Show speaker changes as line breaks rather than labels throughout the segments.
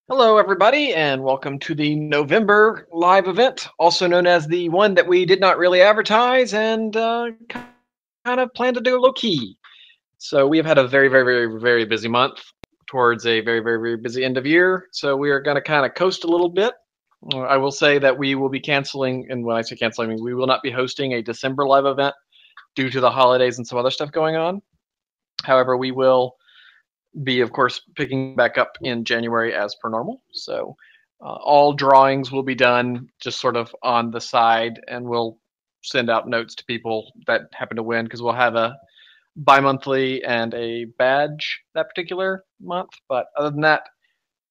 Hello, everybody, and welcome to the November live event, also known as the one that we did not really advertise and kind of plan to do low key. So we have had a very, very, very, very busy month towards a very, very, very busy end of year. So we are going to kind of coast a little bit. I will say that we will be canceling, and when I say canceling, I mean we will not be hosting a December live event due to the holidays and some other stuff going on. However, we will be, of course, picking back up in January as per normal. So all drawings will be done just sort of on the side, and we'll send out notes to people that happen to win because we'll have a bi-monthly and a badge that particular month. But other than that,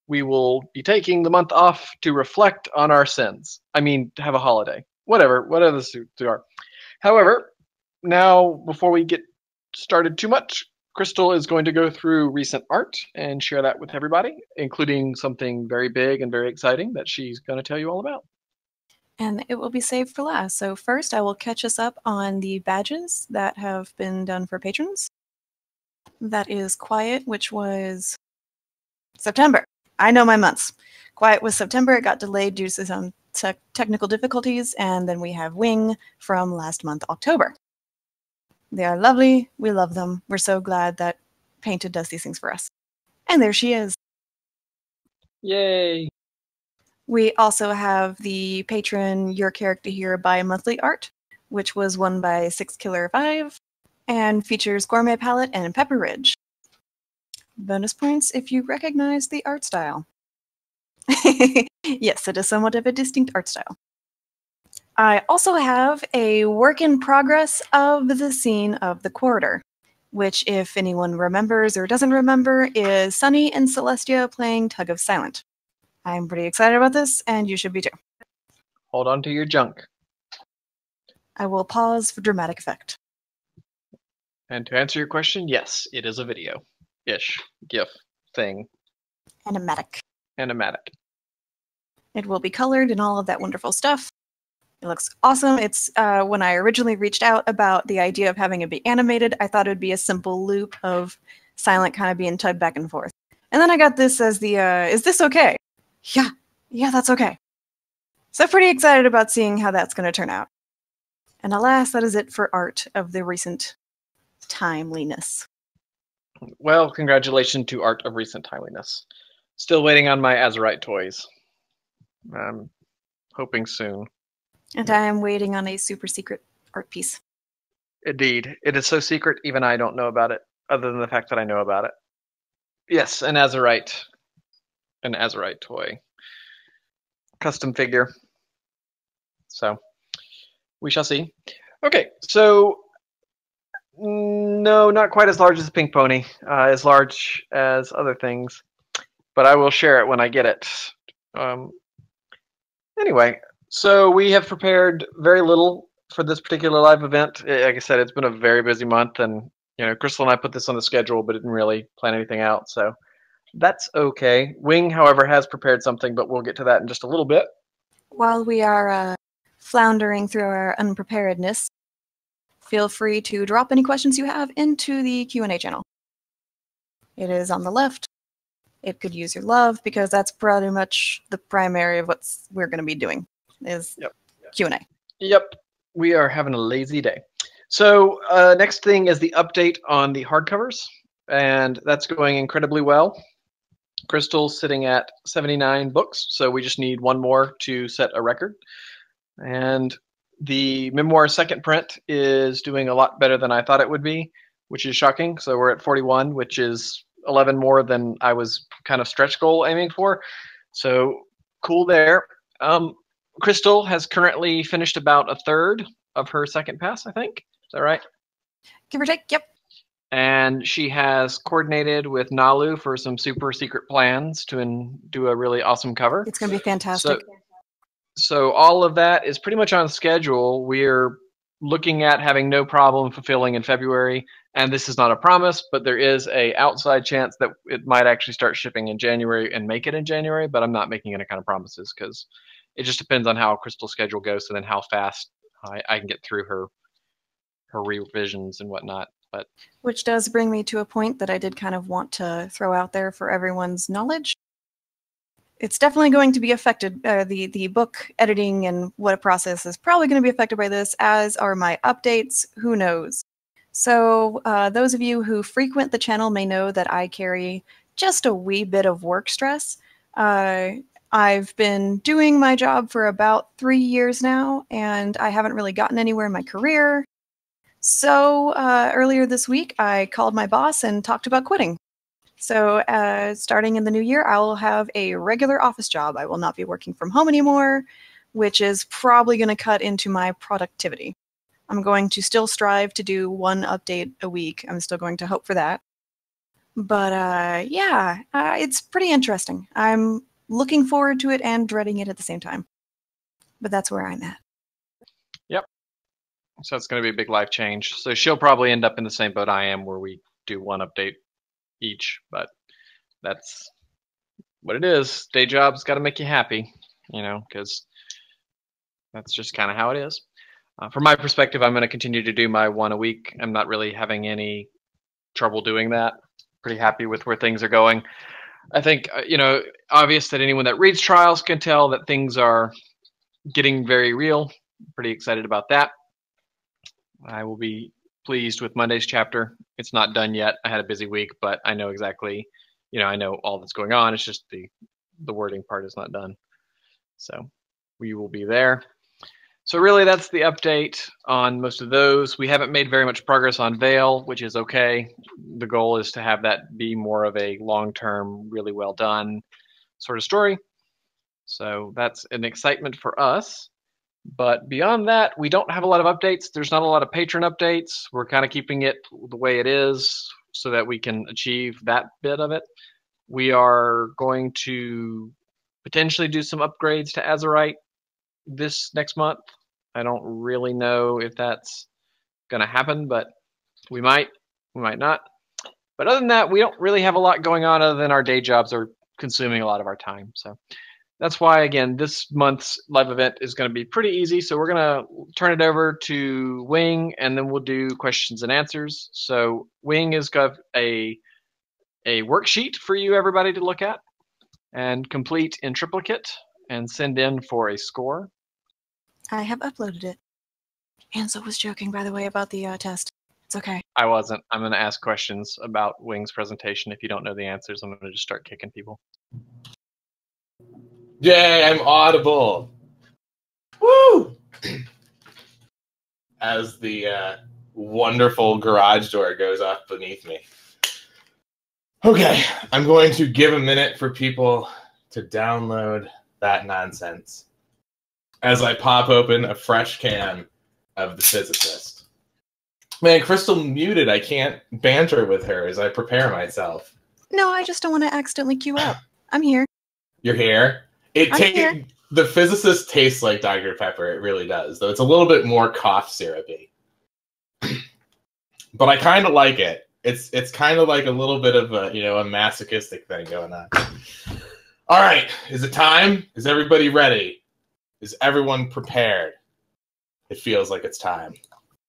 we will be taking the month off to reflect on our sins. I mean, to have a holiday, whatever the suits are. However, now before we get started too much, Crystal is going to go through recent art and share that with everybody, including something very big and very exciting that she's going to tell you all about.
And it will be saved for last. So first, I will catch us up on the badges that have been done for patrons. That is Quiet, which was September. I know my months. Quiet was September. It got delayed due to some technical difficulties. And then we have Wing from last month, October. They are lovely. We love them. We're so glad that Painted does these things for us. And there she is.
Yay!
We also have the patron Your Character Here bi-monthly art, which was won by 6Killer5 and features Gourmet Palette and Pepper Ridge. Bonus points if you recognize the art style. Yes, it is somewhat of a distinct art style. I also have a work in progress of the scene of the quarter, which, if anyone remembers or doesn't remember, is Sunny and Celestia playing Tug of Silent. I'm pretty excited about this, and you should be too.
Hold on to your junk.
I will pause for dramatic effect.
And to answer your question, yes, it is a video-ish, GIF thing.
Animatic.
Animatic.
It will be colored and all of that wonderful stuff. It looks awesome. It's when I originally reached out about the idea of having it be animated, I thought it would be a simple loop of Silent kind of being tugged back and forth. And then I got this as the, is this okay? Yeah, that's okay. So pretty excited about seeing how that's going to turn out. And alas, that is it for art of the recent timeliness.
Well, congratulations to art of recent timeliness. Still waiting on my Azurite toys. I'm hoping soon.
And I am waiting on a super secret art piece.
Indeed. It is so secret, even I don't know about it, other than the fact that I know about it. Yes, an Azurite toy. Custom figure. So, we shall see. Okay, so no, not quite as large as the pink pony, as large as other things, but I will share it when I get it. Anyway, so we have prepared very little for this particular live event. Like I said, it's been a very busy month, and Crystal and I put this on the schedule, but didn't really plan anything out, so that's okay. Wing, however, has prepared something, but we'll get to that in just a little bit.
While we are floundering through our unpreparedness, feel free to drop any questions you have into the Q&A channel. It is on the left. It could use your love, because that's pretty much the primary of what we're going to be doing, is Q&A.
Yep, we are having a lazy day. So next thing is the update on the hardcovers, and that's going incredibly well. Crystal's sitting at 79 books, so we just need one more to set a record. And the memoir second print is doing a lot better than I thought it would be, which is shocking. So we're at 41, which is 11 more than I was kind of stretch goal aiming for. So cool there. Crystal has currently finished about a third of her second pass, I think. Is that right?
Give or take, yep.
And she has coordinated with Nalu for some super secret plans to do a really awesome cover.
It's going to be fantastic.
So all of that is pretty much on schedule. We're looking at having no problem fulfilling in February, and this is not a promise, but there is a outside chance that it might actually start shipping in January and make it in January, but I'm not making any kind of promises because it just depends on how Crystal's schedule goes and then how fast I can get through her revisions and whatnot. But
which does bring me to a point that I did kind of want to throw out there for everyone's knowledge. it's definitely going to be affected. The book editing and what a process is probably going to be affected by this, as are my updates. Who knows? So those of you who frequent the channel may know that I carry just a wee bit of work stress. I've been doing my job for about 3 years now, and I haven't really gotten anywhere in my career. So earlier this week, I called my boss and talked about quitting. So starting in the new year, I will have a regular office job. I will not be working from home anymore, which is probably going to cut into my productivity. I'm going to still strive to do 1 update a week. I'm still going to hope for that. But yeah, it's pretty interesting. I'm looking forward to it and dreading it at the same time. But that's where I'm at.
Yep. So it's going to be a big life change. So she'll probably end up in the same boat I am, where we do 1 update each, but that's what it is. Day job's got to make you happy, because that's just kind of how it is. From my perspective, I'm going to continue to do my 1 a week. I'm not really having any trouble doing that. Pretty happy with where things are going. I think, obvious that anyone that reads trials can tell that things are getting very real. Pretty excited about that. I will be pleased with Monday's chapter. It's not done yet. I had a busy week, but I know exactly, I know all that's going on. It's just the wording part is not done. So we will be there. So really that's the update on most of those. We haven't made very much progress on Veil, which is okay. The goal is to have that be more of a long-term, really well done sort of story. So that's an excitement for us. But beyond that, we don't have a lot of updates. There's not a lot of patron updates. We're kind of keeping it the way it is so that we can achieve that bit of it. We are going to potentially do some upgrades to Azurite this next month. I don't really know if that's going to happen, but we might not. But other than that, we don't really have a lot going on other than our day jobs are consuming a lot of our time. So that's why, again, this month's live event is going to be pretty easy. So we're going to turn it over to Wing, and then we'll do questions and answers. So Wing has got a worksheet for you, everybody, to look at and complete in triplicate and send in for a score.
I have uploaded it. Ansel was joking, by the way, about the test. It's okay.
I wasn't. I'm going to ask questions about Wing's presentation. If you don't know the answers, I'm going to just start kicking people.
Yay, I'm audible. Woo! As the wonderful garage door goes off beneath me. Okay, I'm going to give a minute for people to download that nonsense as I pop open a fresh can of The Physicist. Man, Crystal muted. I can't banter with her as I prepare myself.
No, I just don't want to accidentally queue up. I'm here.
You're here?
Here.
The Physicist tastes like Dr. Pepper. It really does, though it's a little bit more cough syrupy. But I kind of like it. It's kind of like a little bit of a masochistic thing going on. All right, is it time? Is everybody ready? Is everyone prepared? It feels like it's time.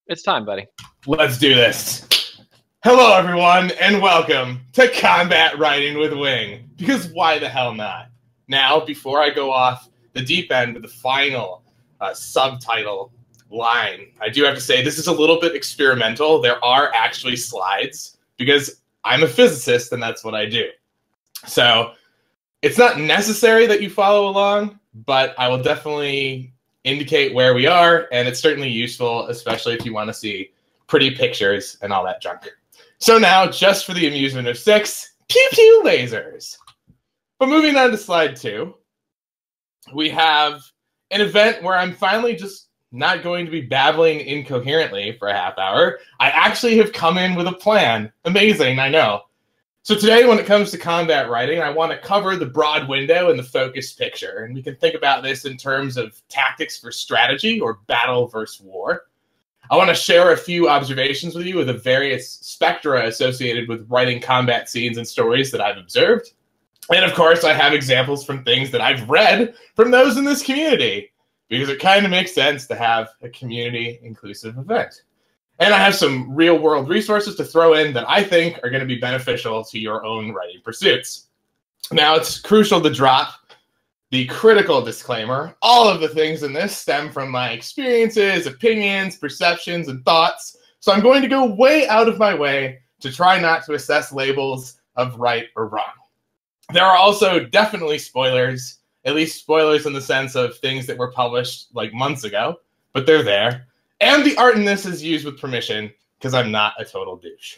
It's time, buddy.
Let's do this. Hello, everyone, and welcome to Combat Writing with Wing. Because why the hell not? Now, before I go off the deep end of the final subtitle line, I do have to say this is a little bit experimental. There are actually slides because I'm a physicist and that's what I do. So it's not necessary that you follow along, but I will definitely indicate where we are, and it's certainly useful, especially if you want to see pretty pictures and all that junk. So now, just for the amusement of 6, pew-pew lasers. But moving on to slide 2, we have an event where I'm finally just not going to be babbling incoherently for a half hour. I actually have come in with a plan. Amazing, I know. So today, when it comes to combat writing, I want to cover the broad window and the focused picture. And we can think about this in terms of tactics for strategy or battle versus war. I want to share a few observations with you of the various spectra associated with writing combat scenes and stories that I've observed. And of course, I have examples from things that I've read from those in this community, because it kind of makes sense to have a community-inclusive event. And I have some real-world resources to throw in that I think are going to be beneficial to your own writing pursuits. Now, it's crucial to drop the critical disclaimer. All of the things in this stem from my experiences, opinions, perceptions, and thoughts. So I'm going to go way out of my way to try not to assess labels of right or wrong. There are also definitely spoilers, at least spoilers in the sense of things that were published like months ago, but they're there. And the art in this is used with permission because I'm not a total douche.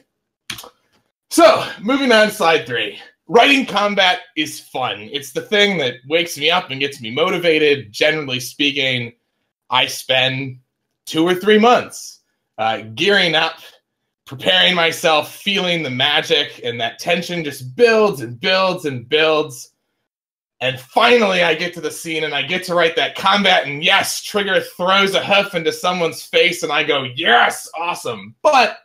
So, moving on to slide 3. Writing combat is fun. It's the thing that wakes me up and gets me motivated. Generally speaking, I spend 2 or 3 months gearing up, preparing myself, feeling the magic, and that tension just builds and builds and builds. And finally, I get to the scene and I get to write that combat, and yes, Trigger throws a hoof into someone's face, and I go, yes, awesome. But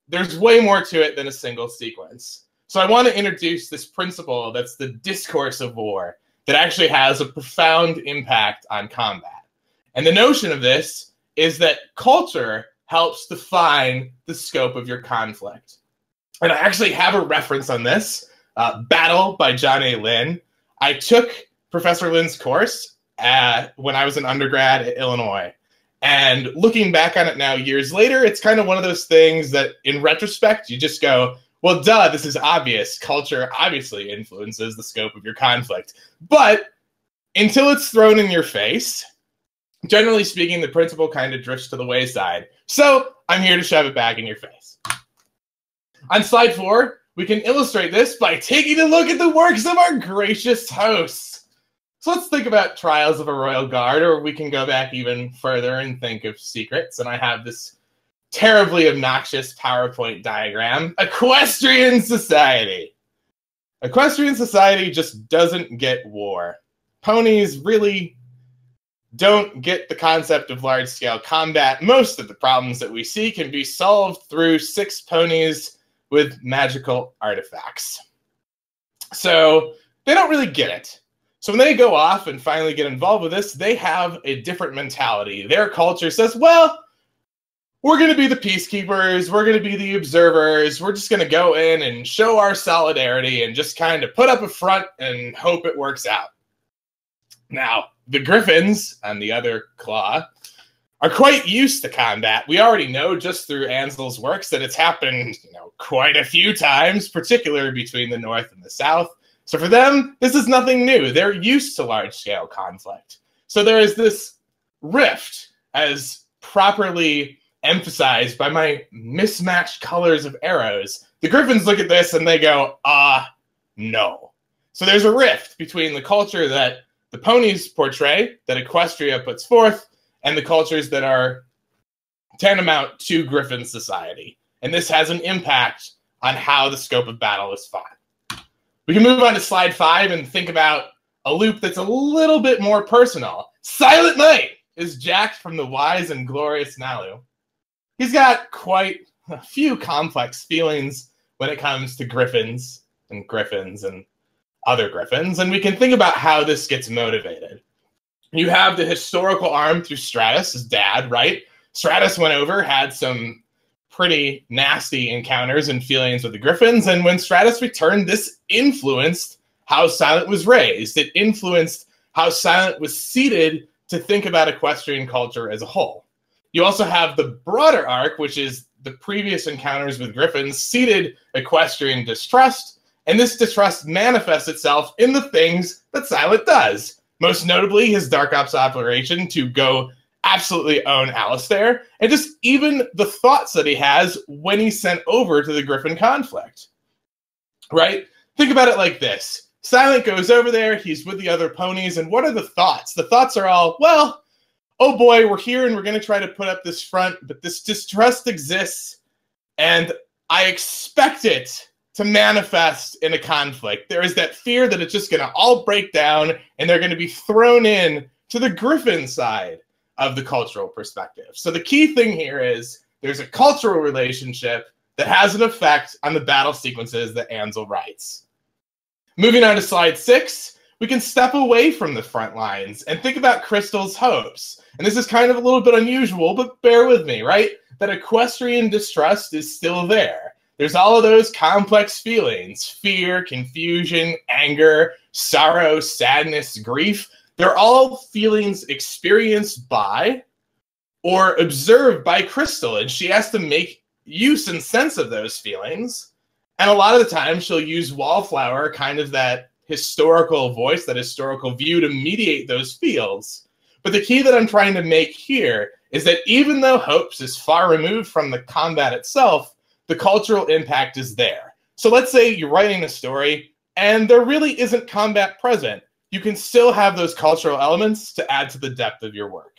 there's way more to it than a single sequence. So I want to introduce this principle that's the discourse of war that actually has a profound impact on combat. And the notion of this is that culture helps define the scope of your conflict. And I actually have a reference on this, Battle by John A. Lynn. I took Professor Lynn's course when I was an undergrad at Illinois. And looking back on it now years later, it's kind of one of those things that in retrospect, you just go, well, duh, this is obvious. Culture obviously influences the scope of your conflict. But until it's thrown in your face, generally speaking, the principle kind of drifts to the wayside. So I'm here to shove it back in your face. On slide 4, we can illustrate this by taking a look at the works of our gracious hosts. So let's think about Trials of a Royal Guard, or we can go back even further and think of Secrets. And I have this terribly obnoxious PowerPoint diagram. Equestrian Society. Equestrian Society just doesn't get war. Ponies really don't get the concept of large-scale combat. Most of the problems that we see can be solved through 6 ponies with magical artifacts. So they don't really get it. So when they go off and finally get involved with this, they have a different mentality. Their culture says, well, we're going to be the peacekeepers. We're going to be the observers. We're just going to go in and show our solidarity and just kind of put up a front and hope it works out. Now, the Griffins, on the other claw, are quite used to combat. We already know just through Ansel's works that it's happened, quite a few times, particularly between the North and the South. So for them, this is nothing new. They're used to large-scale conflict. So there is this rift, as properly emphasized by my mismatched colors of arrows. The Griffins look at this and they go, no. So there's a rift between the culture that the ponies portray, that Equestria puts forth, and the cultures that are tantamount to Griffin society. And this has an impact on how the scope of battle is fought. We can move on to slide 5 and think about a loop that's a little bit more personal. Silent Knight is jacked from the wise and glorious Nalu. He's got quite a few complex feelings when it comes to Griffins and other Griffins, and we can think about how this gets motivated. You have the historical arm through Stratus, his dad, right? Stratus went over, had some pretty nasty encounters and feelings with the Griffins, and when Stratus returned, this influenced how Silent was raised. It influenced how Silent was seated to think about equestrian culture as a whole. You also have the broader arc, which is the previous encounters with Griffins, seated equestrian distrust, and this distrust manifests itself in the things that Silent does. Most notably, his Dark Ops operation to go absolutely own Alistair, and just even the thoughts that he has when he's sent over to the Griffin conflict. Right? Think about it like this. Silent goes over there, he's with the other ponies, and what are the thoughts? The thoughts are all, well, oh boy, we're here and we're going to try to put up this front, but this distrust exists, and I expect it to manifest in a conflict. There is that fear that it's just going to all break down, and they're going to be thrown in to the Griffin side of the cultural perspective. So the key thing here is there's a cultural relationship that has an effect on the battle sequences that Ansel writes. Moving on to slide 6, we can step away from the front lines and think about Crystal's hopes. And this is kind of a little bit unusual, but bear with me, right? That equestrian distrust is still there. There's all of those complex feelings: fear, confusion, anger, sorrow, sadness, grief. They're all feelings experienced by or observed by Crystal, and she has to make use and sense of those feelings. And a lot of the time she'll use Wallflower, kind of that historical voice, that historical view, to mediate those feels. But the key that I'm trying to make here is that even though Hopes is far removed from the combat itself, the cultural impact is there. So let's say you're writing a story and there really isn't combat present. You can still have those cultural elements to add to the depth of your work.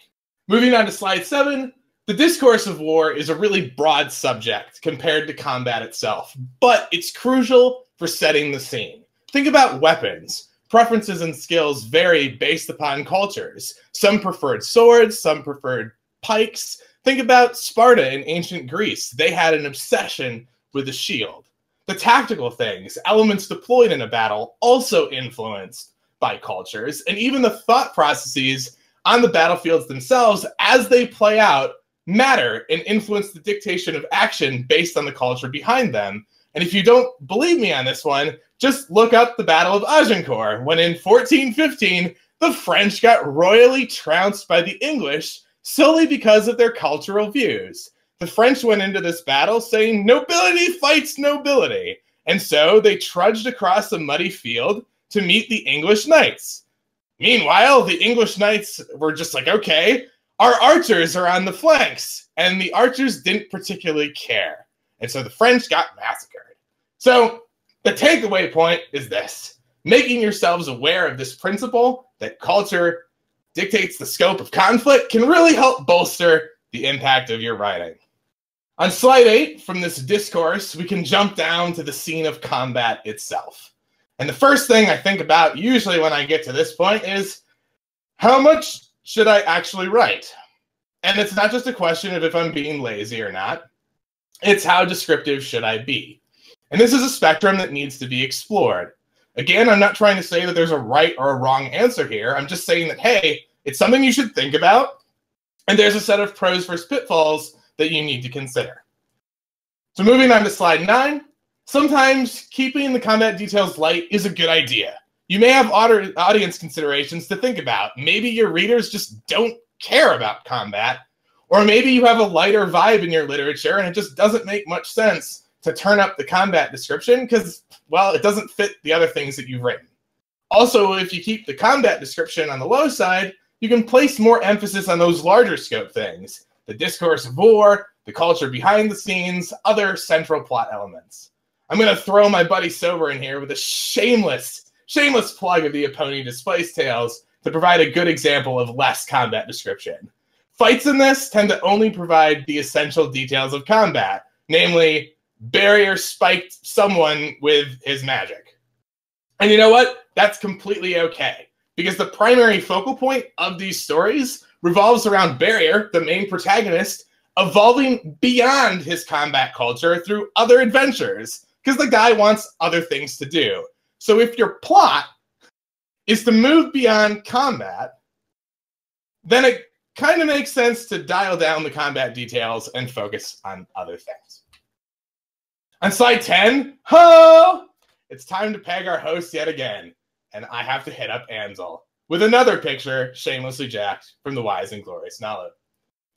Moving on to slide 7, the discourse of war is a really broad subject compared to combat itself, but it's crucial for setting the scene. Think about weapons. Preferences and skills vary based upon cultures. Some preferred swords, some preferred pikes. Think about Sparta in ancient Greece. They had an obsession with the shield. The tactical things, elements deployed in a battle, also influenced by cultures, and even the thought processes on the battlefields themselves as they play out matter and influence the dictation of action based on the culture behind them. And if you don't believe me on this one, just look up the Battle of Agincourt, when in 1415, the French got royally trounced by the English solely because of their cultural views. The French went into this battle saying, "Nobility fights nobility." And so they trudged across a muddy field to meet the English knights. Meanwhile, the English knights were just like, okay, our archers are on the flanks. And the archers didn't particularly care. And so the French got massacred. So the takeaway point is this: making yourselves aware of this principle that culture dictates the scope of conflict can really help bolster the impact of your writing. On slide 8, from this discourse, we can jump down to the scene of combat itself. And the first thing I think about usually when I get to this point is, how much should I actually write? And it's not just a question of if I'm being lazy or not. It's how descriptive should I be? And this is a spectrum that needs to be explored. Again, I'm not trying to say that there's a right or a wrong answer here. I'm just saying that, hey, it's something you should think about, and there's a set of pros versus pitfalls that you need to consider. So moving on to slide 9, sometimes keeping the combat details light is a good idea. You may have audience considerations to think about. Maybe your readers just don't care about combat, or maybe you have a lighter vibe in your literature and it just doesn't make much sense to turn up the combat description because, well, it doesn't fit the other things that you've written. Also, if you keep the combat description on the low side, you can place more emphasis on those larger scope things: the discourse of war, the culture behind the scenes, other central plot elements. I'm going to throw my buddy Sober in here with a shameless plug of the Epony Displace Tales to provide a good example of less combat description. Fights in this tend to only provide the essential details of combat, namely, Barrier spiked someone with his magic. And you know what? That's completely okay, because the primary focal point of these stories revolves around Barrier, the main protagonist, evolving beyond his combat culture through other adventures, because the guy wants other things to do. So if your plot is to move beyond combat, then it kind of makes sense to dial down the combat details and focus on other things. On slide 10, it's time to peg our host yet again, and I have to hit up Ansel with another picture shamelessly jacked from the Wise and Glorious Nalu.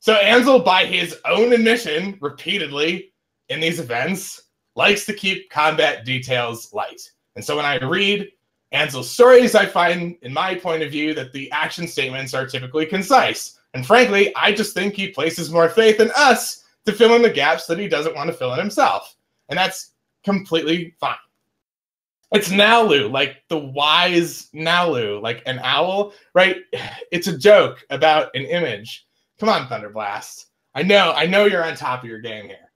So Ansel, by his own admission, repeatedly in these events, likes to keep combat details light. And so when I read Ansel's stories, I find, in my point of view, that the action statements are typically concise. And frankly, I just think he places more faith in us to fill in the gaps that he doesn't want to fill in himself. And that's completely fine. It's Nalu, like the wise Nalu, like an owl, right? It's a joke about an image. Come on, Thunderblast. I know you're on top of your game here.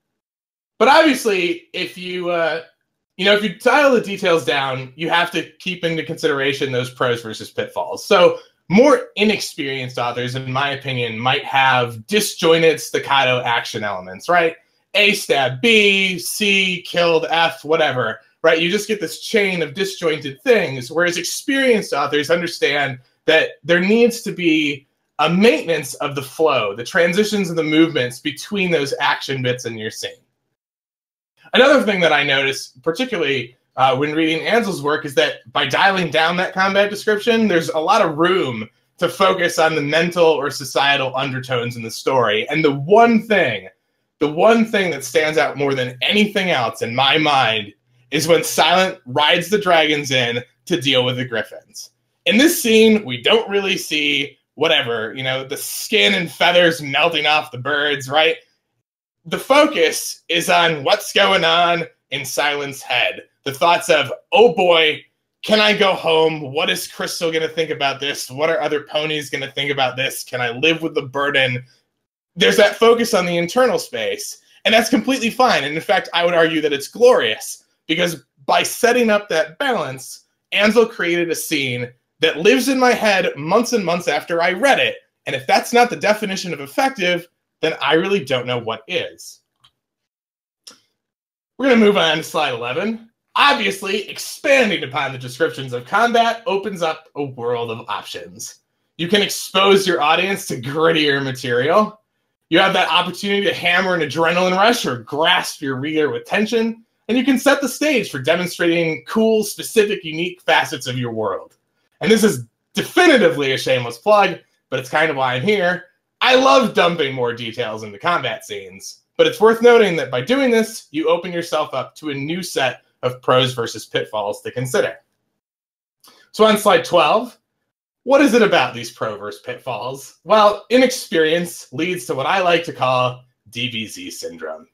But obviously, if you dial the details down, you have to keep into consideration those pros versus pitfalls. So more inexperienced authors, in my opinion, might have disjointed staccato action elements, right? A stab B, C killed F, whatever, right? You just get this chain of disjointed things, whereas experienced authors understand that there needs to be a maintenance of the flow, the transitions and the movements between those action bits in your scene. Another thing that I noticed, particularly when reading Ansel's work, is that by dialing down that combat description, there's a lot of room to focus on the mental or societal undertones in the story. And the one thing that stands out more than anything else in my mind is when Silent rides the dragons in to deal with the griffins. In this scene, we don't really see whatever, the skin and feathers melting off the birds, right? The focus is on what's going on in Silent's head. The thoughts of, oh boy, can I go home? What is Crystal going to think about this? What are other ponies going to think about this? Can I live with the burden? There's that focus on the internal space, and that's completely fine. And in fact, I would argue that it's glorious, because by setting up that balance, Ansel created a scene that lives in my head months and months after I read it. And if that's not the definition of effective, then I really don't know what is. We're going to move on to slide 11. Obviously, expanding upon the descriptions of combat opens up a world of options. You can expose your audience to grittier material. You have that opportunity to hammer an adrenaline rush or grasp your reader with tension. And you can set the stage for demonstrating cool, specific, unique facets of your world. And this is definitively a shameless plug, but it's kind of why I'm here. I love dumping more details into combat scenes, but it's worth noting that by doing this, you open yourself up to a new set of pros versus pitfalls to consider. So on slide 12, what is it about these pro versus pitfalls? Well, inexperience leads to what I like to call DBZ syndrome.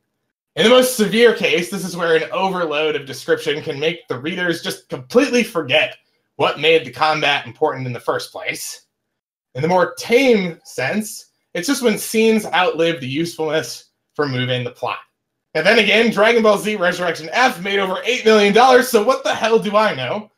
In the most severe case, this is where an overload of description can make the readers just completely forget what made the combat important in the first place. In the more tame sense, it's just when scenes outlive the usefulness for moving the plot. And then again, Dragon Ball Z Resurrection F made over $8 million, so what the hell do I know?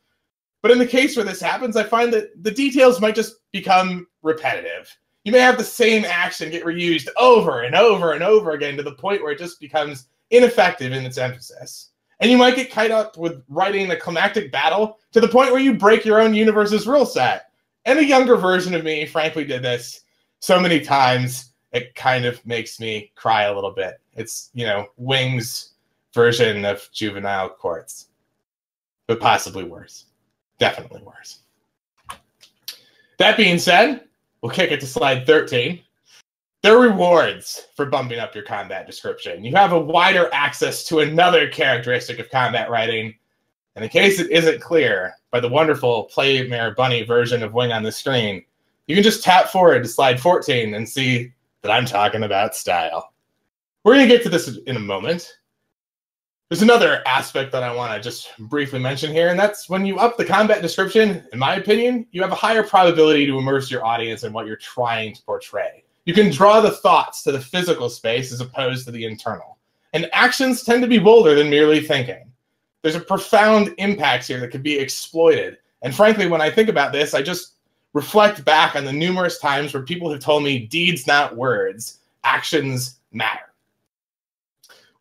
But in the case where this happens, I find that the details might just become repetitive. You may have the same action get reused over and over and over again to the point where it just becomes ineffective in its emphasis. And you might get caught up with writing a climactic battle to the point where you break your own universe's rule set. And a younger version of me, frankly, did this so many times, it kind of makes me cry a little bit. It's, Wing's version of juvenile courts, but possibly worse. Definitely worse. That being said, we'll kick it to slide 13. There are rewards for bumping up your combat description. You have a wider access to another characteristic of combat writing. And in case it isn't clear by the wonderful Playmare Bunny version of Wing on the screen, you can just tap forward to slide 14 and see that I'm talking about style. We're going to get to this in a moment. There's another aspect that I want to just briefly mention here, and that's when you up the combat description, in my opinion, you have a higher probability to immerse your audience in what you're trying to portray. You can draw the thoughts to the physical space as opposed to the internal. And actions tend to be bolder than merely thinking. There's a profound impact here that could be exploited. And frankly, when I think about this, I just reflect back on the numerous times where people have told me deeds, not words, actions matter.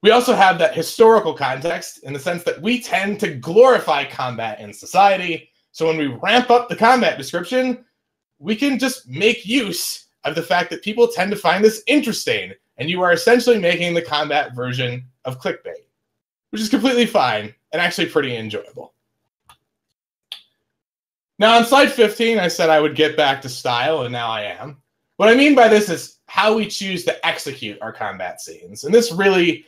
We also have that historical context in the sense that we tend to glorify combat in society. So when we ramp up the combat description, we can just make use of the fact that people tend to find this interesting. And you are essentially making the combat version of clickbait, which is completely fine and actually pretty enjoyable. Now on slide 15, I said I would get back to style, and now I am. What I mean by this is how we choose to execute our combat scenes. And this really,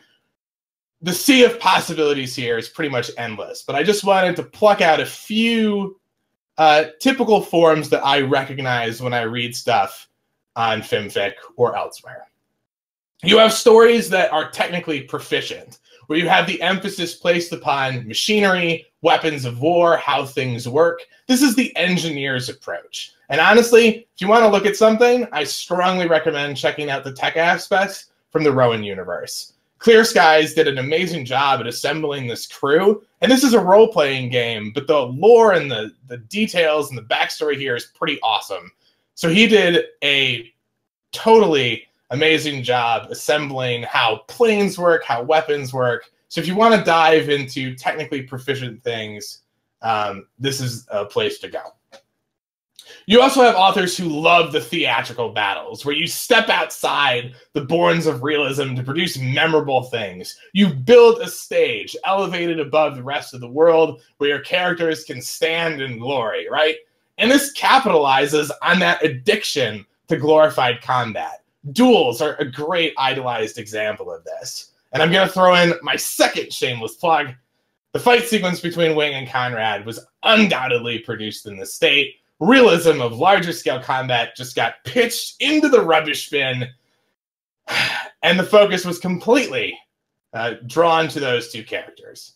the sea of possibilities here is pretty much endless, but I just wanted to pluck out a few typical forms that I recognize when I read stuff on FimFic or elsewhere. You have stories that are technically proficient, where you have the emphasis placed upon machinery, weapons of war, how things work. This is the engineer's approach. And honestly, if you want to look at something, I strongly recommend checking out the tech aspects from the Rowan universe. Clear Skies did an amazing job at assembling this crew, and this is a role-playing game, but the lore and the details and the backstory here is pretty awesome. So he did a totally amazing job assembling how planes work, how weapons work. So if you want to dive into technically proficient things, this is a place to go. You also have authors who love the theatrical battles, where you step outside the bournes of realism to produce memorable things. You build a stage elevated above the rest of the world where your characters can stand in glory, right? And this capitalizes on that addiction to glorified combat. Duels are a great idolized example of this. And I'm going to throw in my second shameless plug. The fight sequence between Wing and Conrad was undoubtedly produced in the state. Realism of larger scale combat just got pitched into the rubbish bin, and the focus was completely drawn to those two characters.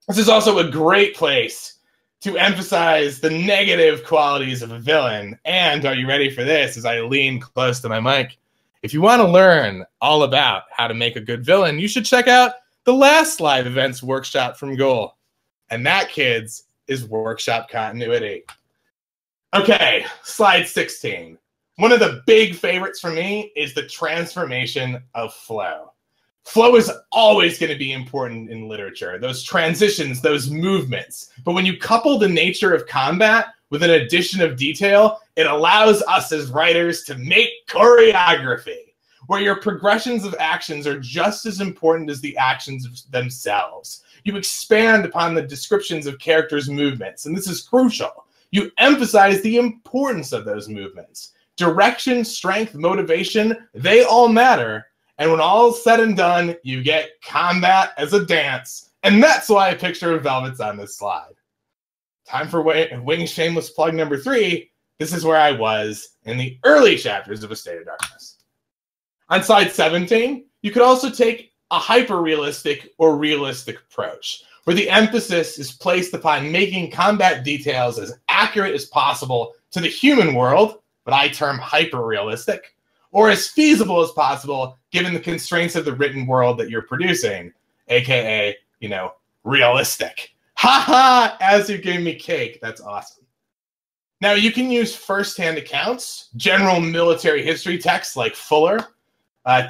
This is also a great place to emphasize the negative qualities of a villain. And are you ready for this as I lean close to my mic? If you want to learn all about how to make a good villain, you should check out the last live events workshop from Goal. And that, kids, is workshop continuity. Okay, slide 16. One of the big favorites for me is the transformation of flow. Flow is always going to be important in literature, those transitions, those movements. But when you couple the nature of combat with an addition of detail, it allows us as writers to make choreography, where your progressions of actions are just as important as the actions themselves. You expand upon the descriptions of characters' movements, and this is crucial. You emphasize the importance of those movements. Direction, strength, motivation, they all matter. And when all is said and done, you get combat as a dance. And that's why a picture of Velvet's on this slide. Time for Wing shameless plug number 3. This is where I was in the early chapters of A State of Darkness. On slide 17, you could also take a hyper-realistic or realistic approach, where the emphasis is placed upon making combat details as accurate as possible to the human world, but I term hyper-realistic, or as feasible as possible given the constraints of the written world that you're producing, aka, realistic. Ha ha! As you gave me cake. That's awesome. Now, you can use first-hand accounts, general military history texts like Fuller,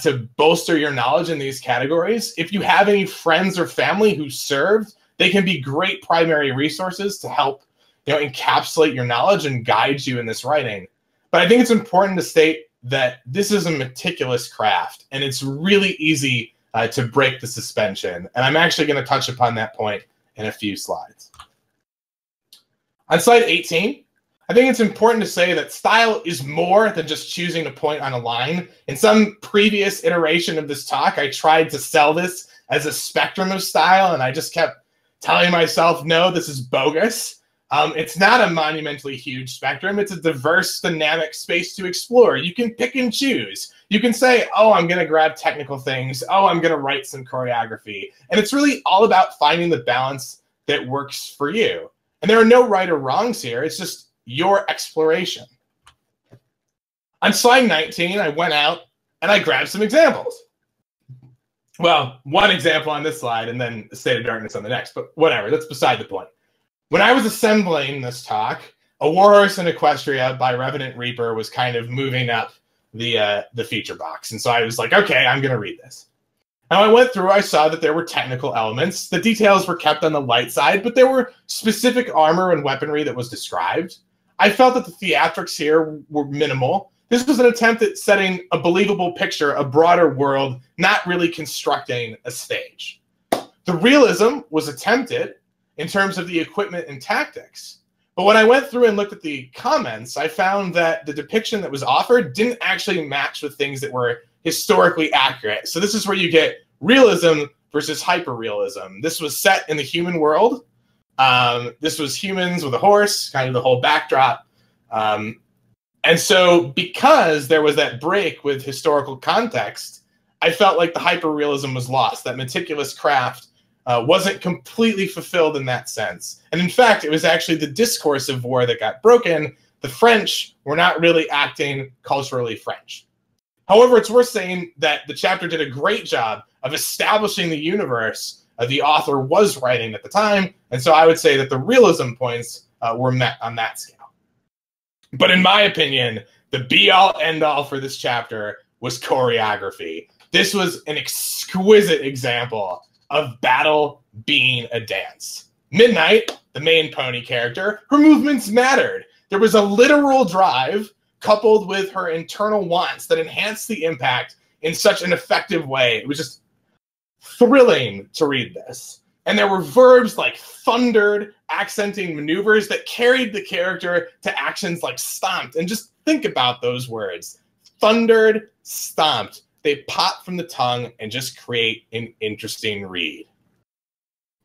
to bolster your knowledge in these categories. If you have any friends or family who served, they can be great primary resources to help encapsulate your knowledge and guide you in this writing. But I think it's important to state that this is a meticulous craft, and it's really easy to break the suspension. And I'm actually going to touch upon that point in a few slides. On slide 18, I think it's important to say that style is more than just choosing to point on a line. In some previous iteration of this talk, I tried to sell this as a spectrum of style, and I just kept telling myself, no, this is bogus. It's not a monumentally huge spectrum. It's a diverse, dynamic space to explore. You can pick and choose. You can say, oh, I'm going to grab technical things. Oh, I'm going to write some choreography. And it's really all about finding the balance that works for you. And there are no right or wrongs here. It's just your exploration. On slide 19, I went out and I grabbed some examples. Well, one example on this slide and then A State of Darkness on the next, but whatever, that's beside the point. When I was assembling this talk, A Warhorse in Equestria by Revenant Reaper was kind of moving up the feature box. And so I was like, okay, I'm going to read this. And I went through, I saw that there were technical elements. The details were kept on the light side, but there were specific armor and weaponry that was described. I felt that the theatrics here were minimal. This was an attempt at setting a believable picture, a broader world, not really constructing a stage. The realism was attempted in terms of the equipment and tactics. But when I went through and looked at the comments, I found that the depiction that was offered didn't actually match with things that were historically accurate. So this is where you get realism versus hyper-realism. This was set in the human world. This was humans with a horse, kind of the whole backdrop. And so because there was that break with historical context, I felt like the hyper-realism was lost. That meticulous craft wasn't completely fulfilled in that sense. And in fact, it was actually the discourse of war that got broken. The French were not really acting culturally French. However, it's worth saying that the chapter did a great job of establishing the universe the author was writing at the time. And so I would say that the realism points were met on that scale. But in my opinion, the be-all, end-all for this chapter was choreography. This was an exquisite example of battle being a dance. Midnight, the main pony character, her movements mattered. There was a literal drive coupled with her internal wants that enhanced the impact in such an effective way. It was just thrilling to read this. And there were verbs like thundered, accenting maneuvers that carried the character to actions like stomped. And just think about those words. Thundered, stomped. They pop from the tongue and just create an interesting read.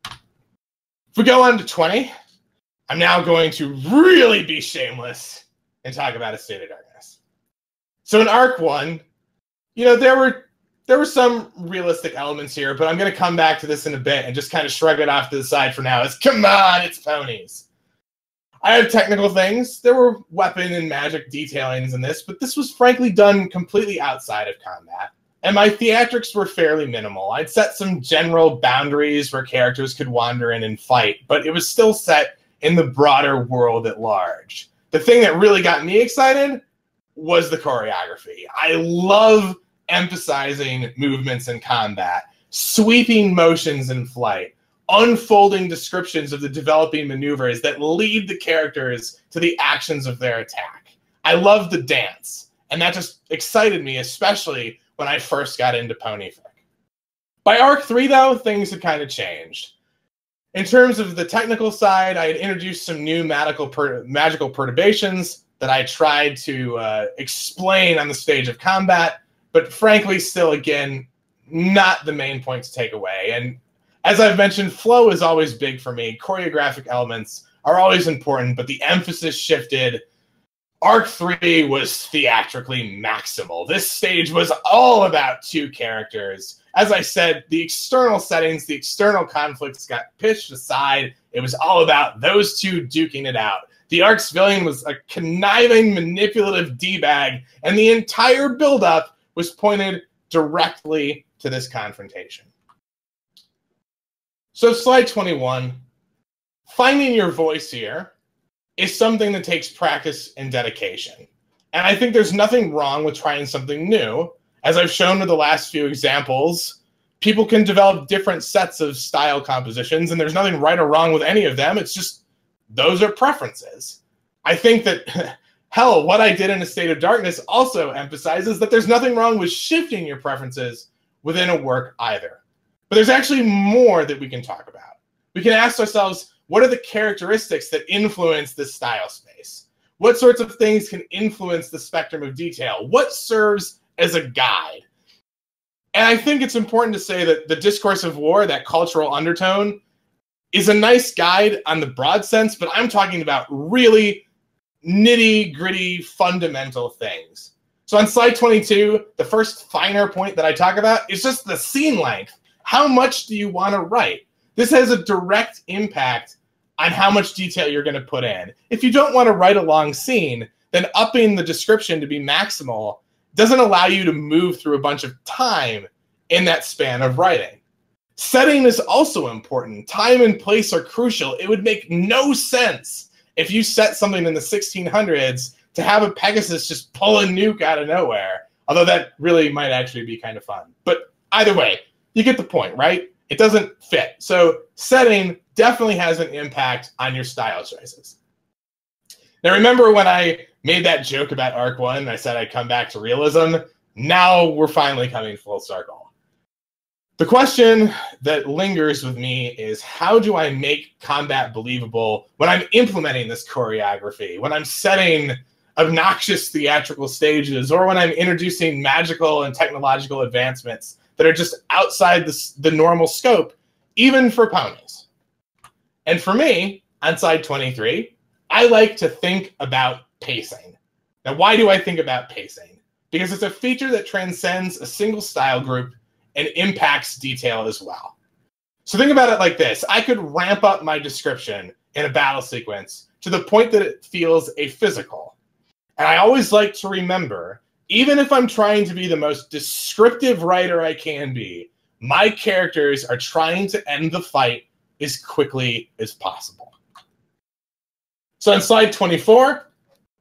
If we go on to 20, I'm now going to really be shameless and talk about A State of Darkness. So in Arc 1, you know, there were some realistic elements here, but I'm going to come back to this in a bit and just kind of shrug it off to the side for now. It's, come on, it's ponies. I have technical things. There were weapon and magic detailings in this, but this was frankly done completely outside of combat. And my theatrics were fairly minimal. I'd set some general boundaries where characters could wander in and fight, but it was still set in the broader world at large. The thing that really got me excited was the choreography. I love emphasizing movements in combat, sweeping motions in flight, unfolding descriptions of the developing maneuvers that lead the characters to the actions of their attack. I love the dance, and that just excited me, especially when I first got into ponyfic. By Arc 3, though, things had kind of changed. In terms of the technical side, I had introduced some new magical perturbations that I tried to explain on the stage of combat, but frankly, still, again, not the main point to take away. And as I've mentioned, flow is always big for me. Choreographic elements are always important, but the emphasis shifted. Arc 3 was theatrically maximal. This stage was all about two characters. As I said, the external settings, the external conflicts got pushed aside. It was all about those two duking it out. The Arc's villain was a conniving, manipulative D-bag, and the entire buildup was pointed directly to this confrontation. So slide 21, finding your voice here is something that takes practice and dedication. And I think there's nothing wrong with trying something new. As I've shown with the last few examples, people can develop different sets of style compositions, and there's nothing right or wrong with any of them. It's just, those are preferences. I think that, hell, what I did in A State of Darkness also emphasizes that there's nothing wrong with shifting your preferences within a work either. But there's actually more that we can talk about. We can ask ourselves, what are the characteristics that influence this style space? What sorts of things can influence the spectrum of detail? What serves as a guide? And I think it's important to say that the discourse of war, that cultural undertone, is a nice guide on the broad sense, but I'm talking about really nitty-gritty, fundamental things. So on slide 22, the first finer point that I talk about is just the scene length. How much do you want to write? This has a direct impact on how much detail you're going to put in. If you don't want to write a long scene, then upping the description to be maximal doesn't allow you to move through a bunch of time in that span of writing. Setting is also important. Time and place are crucial. It would make no sense if you set something in the 1600s to have a Pegasus just pull a nuke out of nowhere, although that really might actually be kind of fun. But either way, you get the point, right? It doesn't fit. So setting definitely has an impact on your style choices. Now, remember when I made that joke about Arc 1 and I said I'd come back to realism? Now we're finally coming full circle. The question that lingers with me is, how do I make combat believable when I'm implementing this choreography, when I'm setting obnoxious theatrical stages, or when I'm introducing magical and technological advancements that are just outside the normal scope, even for ponies? And for me, on slide 23, I like to think about pacing. Now, why do I think about pacing? Because it's a feature that transcends a single style group and impacts detail as well. So think about it like this. I could ramp up my description in a battle sequence to the point that it feels aphysical. And I always like to remember, even if I'm trying to be the most descriptive writer I can be, my characters are trying to end the fight as quickly as possible. So on slide 24,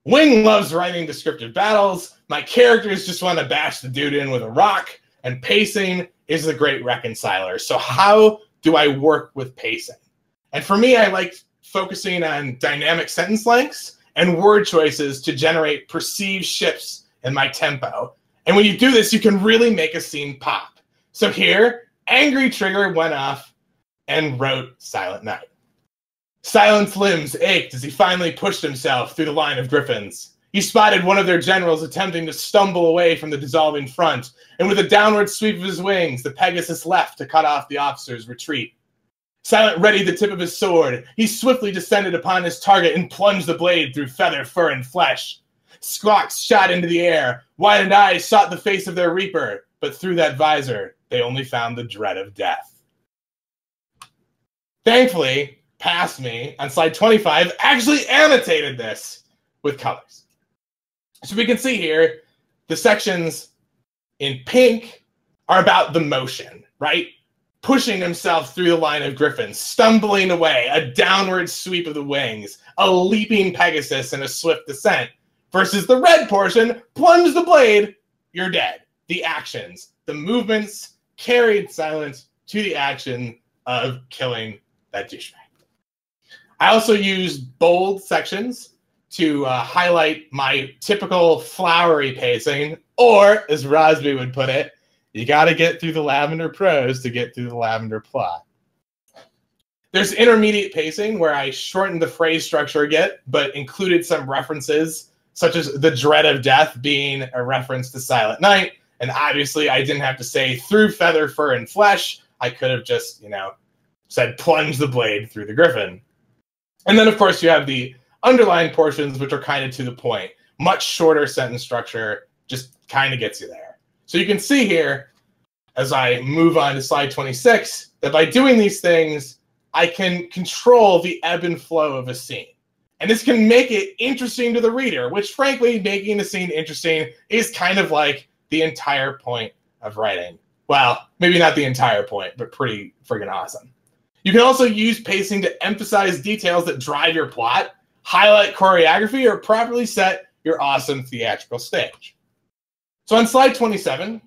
Wing loves writing descriptive battles. My characters just want to bash the dude in with a rock, and pacing is the great reconciler. So how do I work with pacing? And for me, I like focusing on dynamic sentence lengths and word choices to generate perceived shifts in my tempo. And when you do this, you can really make a scene pop. So here, Angry Trigger went off and wrote Silent Night. Silent's limbs ached as he finally pushed himself through the line of griffins. He spotted one of their generals attempting to stumble away from the dissolving front, and with a downward sweep of his wings, the Pegasus left to cut off the officer's retreat. Silent readied the tip of his sword. He swiftly descended upon his target and plunged the blade through feather, fur, and flesh. Squawks shot into the air. Widened eyes sought the face of their reaper, but through that visor, they only found the dread of death. Thankfully, past me, on slide 25, actually annotated this with colors. So we can see here, the sections in pink are about the motion, right? Pushing himself through the line of griffins, stumbling away, a downward sweep of the wings, a leaping Pegasus in a swift descent, versus the red portion, plunge the blade, you're dead. The actions, the movements carried Silence to the action of killing that douchebag. I also used bold sections to highlight my typical flowery pacing, or as Rosby would put it, you got to get through the lavender prose to get through the lavender plot. There's intermediate pacing where I shortened the phrase structure a bit, but included some references, such as the dread of death being a reference to Silent Night. And obviously, I didn't have to say through feather, fur, and flesh. I could have just, said plunge the blade through the griffin. And then, of course, you have the underlined portions, which are kind of to the point. Much shorter sentence structure, just kind of gets you there. So you can see here, as I move on to slide 26, that by doing these things, I can control the ebb and flow of a scene. And this can make it interesting to the reader, which, frankly, making the scene interesting is kind of like the entire point of writing. Well, maybe not the entire point, but pretty friggin' awesome. You can also use pacing to emphasize details that drive your plot, highlight choreography, or properly set your awesome theatrical stage. So on slide 27,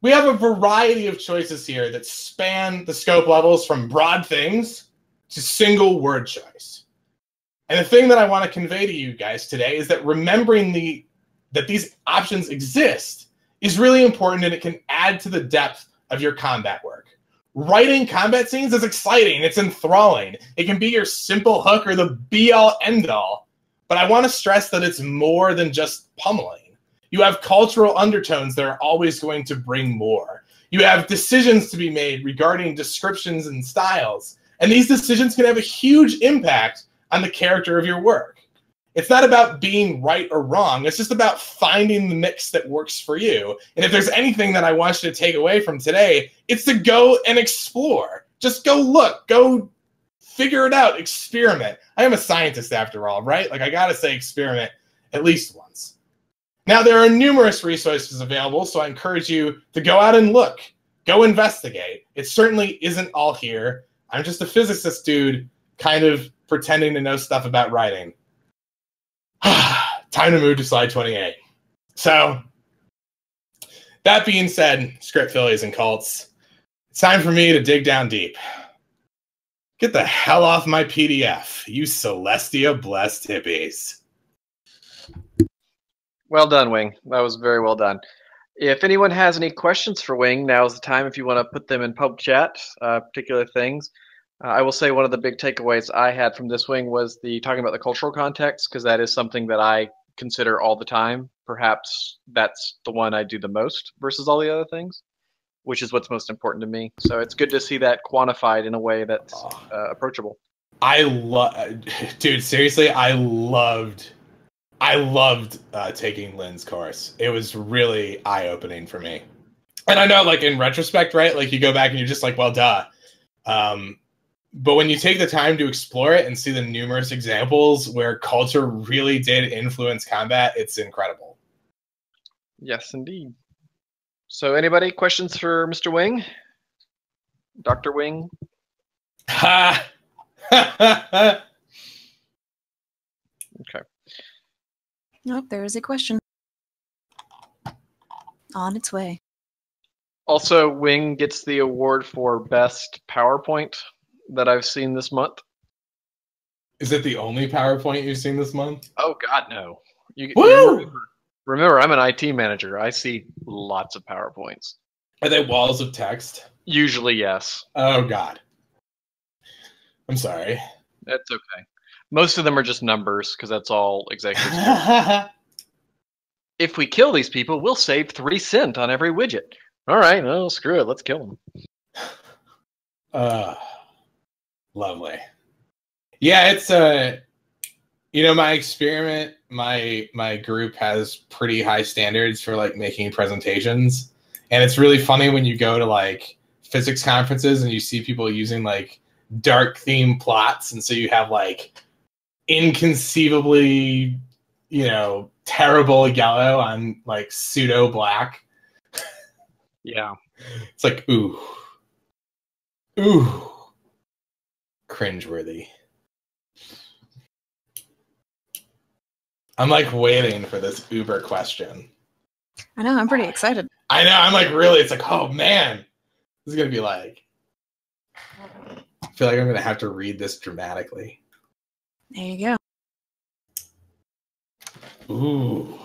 we have a variety of choices here that span the scope levels from broad things to single word choice. And the thing that I want to convey to you guys today is that remembering that these options exist is really important, and it can add to the depth of your combat work. Writing combat scenes is exciting. It's enthralling. It can be your simple hook or the be-all, end-all. But I want to stress that it's more than just pummeling. You have cultural undertones that are always going to bring more. You have decisions to be made regarding descriptions and styles. And these decisions can have a huge impact on the character of your work. It's not about being right or wrong. It's just about finding the mix that works for you. And if there's anything that I want you to take away from today, it's to go and explore. Just go look, go figure it out, experiment. I am a scientist after all, right? Like, I gotta say experiment at least once. Now, there are numerous resources available, so I encourage you to go out and look. Go investigate. It certainly isn't all here. I'm just a physicist dude kind of pretending to know stuff about writing. Time to move to slide 28. So, that being said, script fillies and cults, it's time for me to dig down deep. Get the hell off my PDF, you Celestia blessed hippies.
Well done, Wing. That was very well done. If anyone has any questions for Wing, now's the time if you want to put them in pub chat, particular things. I will say one of the big takeaways I had from this, Wing, was talking about the cultural context, because that is something that I consider all the time. Perhaps that's the one I do the most versus all the other things, which is what's most important to me. So it's good to see that quantified in a way that's approachable.
Dude, seriously, I loved taking Lynn's course. It was really eye-opening for me. And I know, like, in retrospect, right, like, you go back and you're just like, well, duh. But when you take the time to explore it and see the numerous examples where culture really did influence combat, it's incredible.
Yes, indeed. So anybody, questions for Mr. Wing? Dr. Wing?
Ha!
Okay.
Nope, there is a question. On its way.
Also, Wing gets the award for best PowerPoint that I've seen this month.
Is it the only PowerPoint you've seen this month?
Oh God, no.
Woo!
Remember, I'm an IT manager. I see lots of PowerPoints.
Are they walls of text?
Usually, yes.
Oh God. I'm sorry.
That's okay. Most of them are just numbers because that's all executives do. If we kill these people, we'll save 3 cents on every widget. All right, well, screw it. Let's kill them.
Lovely. Yeah, it's my experiment, my group has pretty high standards for like making presentations, and it's really funny when you go to like physics conferences and you see people using like dark theme plots, and so you have like inconceivably, terrible yellow on like pseudo black.
Yeah.
It's like ooh, cringeworthy. I'm like waiting for this Uber question.
I know, I'm pretty excited.
I know, I'm like really, it's like, oh man, this is gonna be like, I feel like I'm gonna have to read this dramatically.
There you
go. Ooh.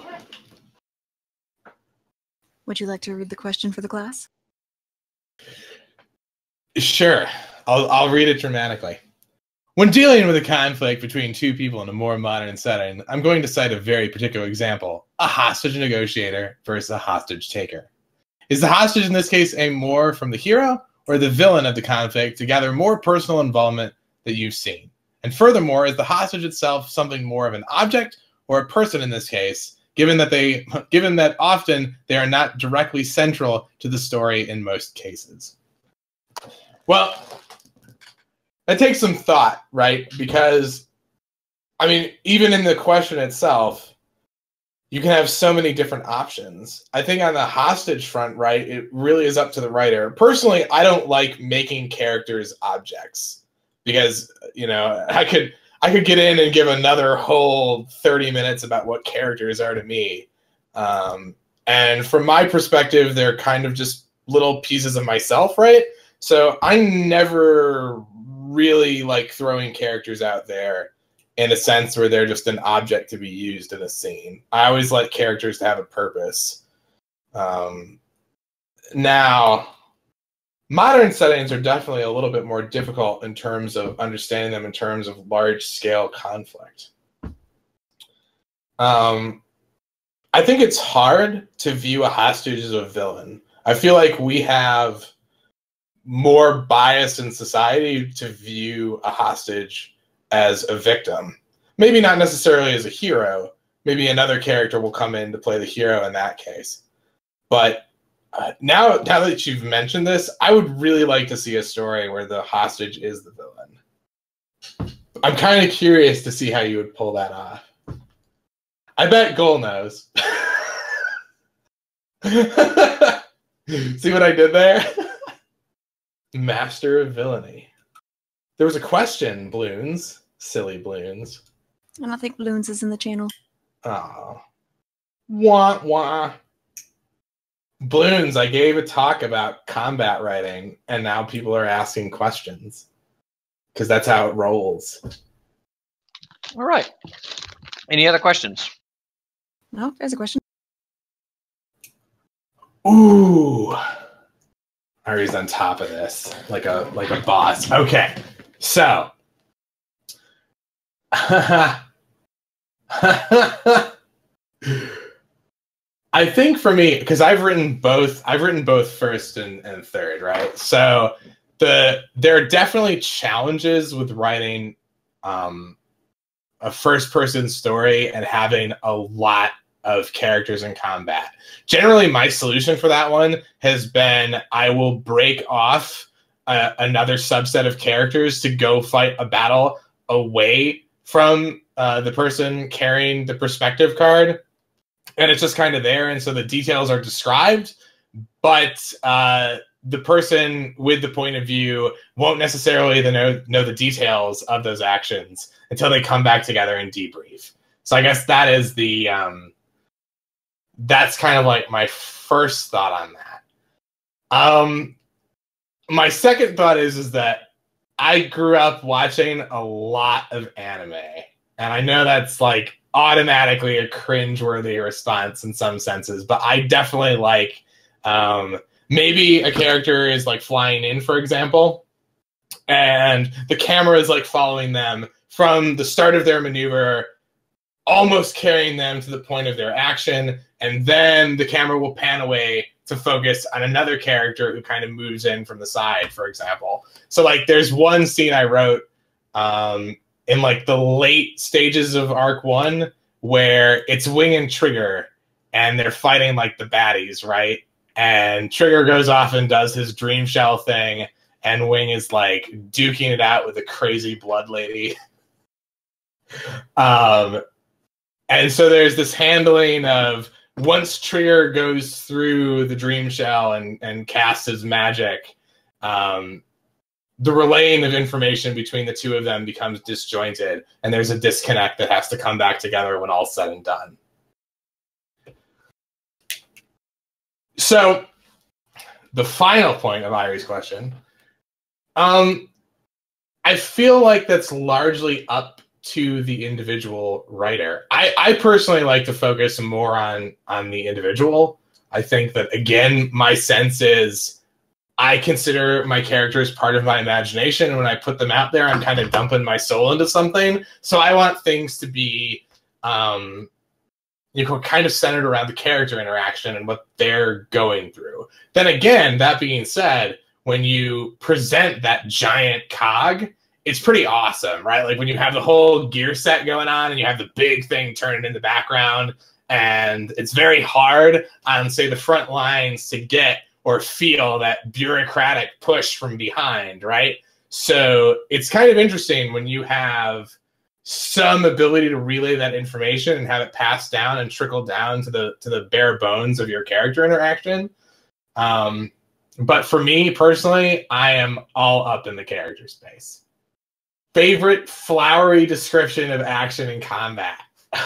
Would you like to read the question for the class?
Sure, I'll read it dramatically. When dealing with a conflict between two people in a more modern setting, I'm going to cite a very particular example: a hostage negotiator versus a hostage taker. Is the hostage in this case aimed more from the hero or the villain of the conflict to gather more personal involvement that you've seen? And furthermore, is the hostage itself something more of an object or a person in this case, given that often they are not directly central to the story in most cases? Well, that takes some thought, right? Because, I mean, even in the question itself, you can have so many different options. I think on the hostage front, right, it really is up to the writer. Personally, I don't like making characters objects because, I could get in and give another whole 30 minutes about what characters are to me. And from my perspective, they're kind of just little pieces of myself, right? So I never really like throwing characters out there in a sense where they're just an object to be used in a scene. I always like characters to have a purpose. Now, modern settings are definitely a little bit more difficult in terms of understanding them in terms of large-scale conflict. I think it's hard to view a hostage as a villain. I feel like we have more bias in society to view a hostage as a victim. Maybe not necessarily as a hero. Maybe another character will come in to play the hero in that case. But now that you've mentioned this, I would really like to see a story where the hostage is the villain. I'm kind of curious to see how you would pull that off. I bet Goal knows. See what I did there? Master of villainy. There was a question, Bloons. Silly Bloons.
I don't think Bloons is in the channel.
Aw. Wah, wah. Bloons, I gave a talk about combat writing, and now people are asking questions. Because that's how it rolls.
All right. Any other questions?
No, there's a question.
Ooh. Ari's on top of this, like a boss. Okay, so I think for me, because I've written both first and third, right? So there are definitely challenges with writing a first-person story and having a lot of characters in combat. Generally, my solution for that one has been I will break off another subset of characters to go fight a battle away from the person carrying the perspective card. And it's just kind of there, and so the details are described, but the person with the point of view won't necessarily know the details of those actions until they come back together and debrief. So I guess that is the... that's kind of like my first thought on that. My second thought is that I grew up watching a lot of anime, and I know that's like automatically a cringeworthy response in some senses, but I definitely like maybe a character is like flying in, for example, and the camera is like following them from the start of their maneuver, almost carrying them to the point of their action, and then the camera will pan away to focus on another character who kind of moves in from the side, for example. So like there's one scene I wrote in like the late stages of Arc 1 where it's Wing and Trigger and they're fighting like the baddies, right? And Trigger goes off and does his dream shell thing, and Wing is like duking it out with a crazy blood lady. And so there's this handling of once Trigger goes through the dream shell and casts his magic, the relaying of information between the two of them becomes disjointed, and there's a disconnect that has to come back together when all's said and done. So, the final point of Irie's question, I feel like that's largely up to the individual writer. I personally like to focus more on the individual. I think that, again, my sense is I consider my characters part of my imagination, and when I put them out there, I'm kind of dumping my soul into something. So I want things to be kind of centered around the character interaction and what they're going through. Then again, that being said, when you present that giant cog, it's pretty awesome, right? Like when you have the whole gear set going on and you have the big thing turning in the background, and it's very hard on, say, the front lines to get or feel that bureaucratic push from behind, right? So it's kind of interesting when you have some ability to relay that information and have it passed down and trickle down to the bare bones of your character interaction. But for me personally, I am all up in the character space. Favorite flowery description of action in combat?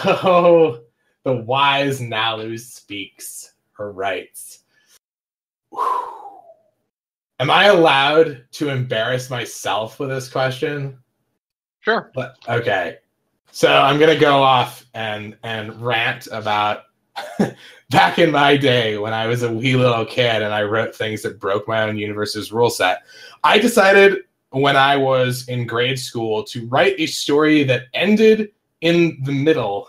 Oh, the wise Nalu speaks or writes. Am I allowed to embarrass myself with this question?
Sure.
Okay. So I'm going to go off and rant about back in my day when I was a wee little kid and I wrote things that broke my own universe's rule set. I decided when I was in grade school to write a story that ended in the middle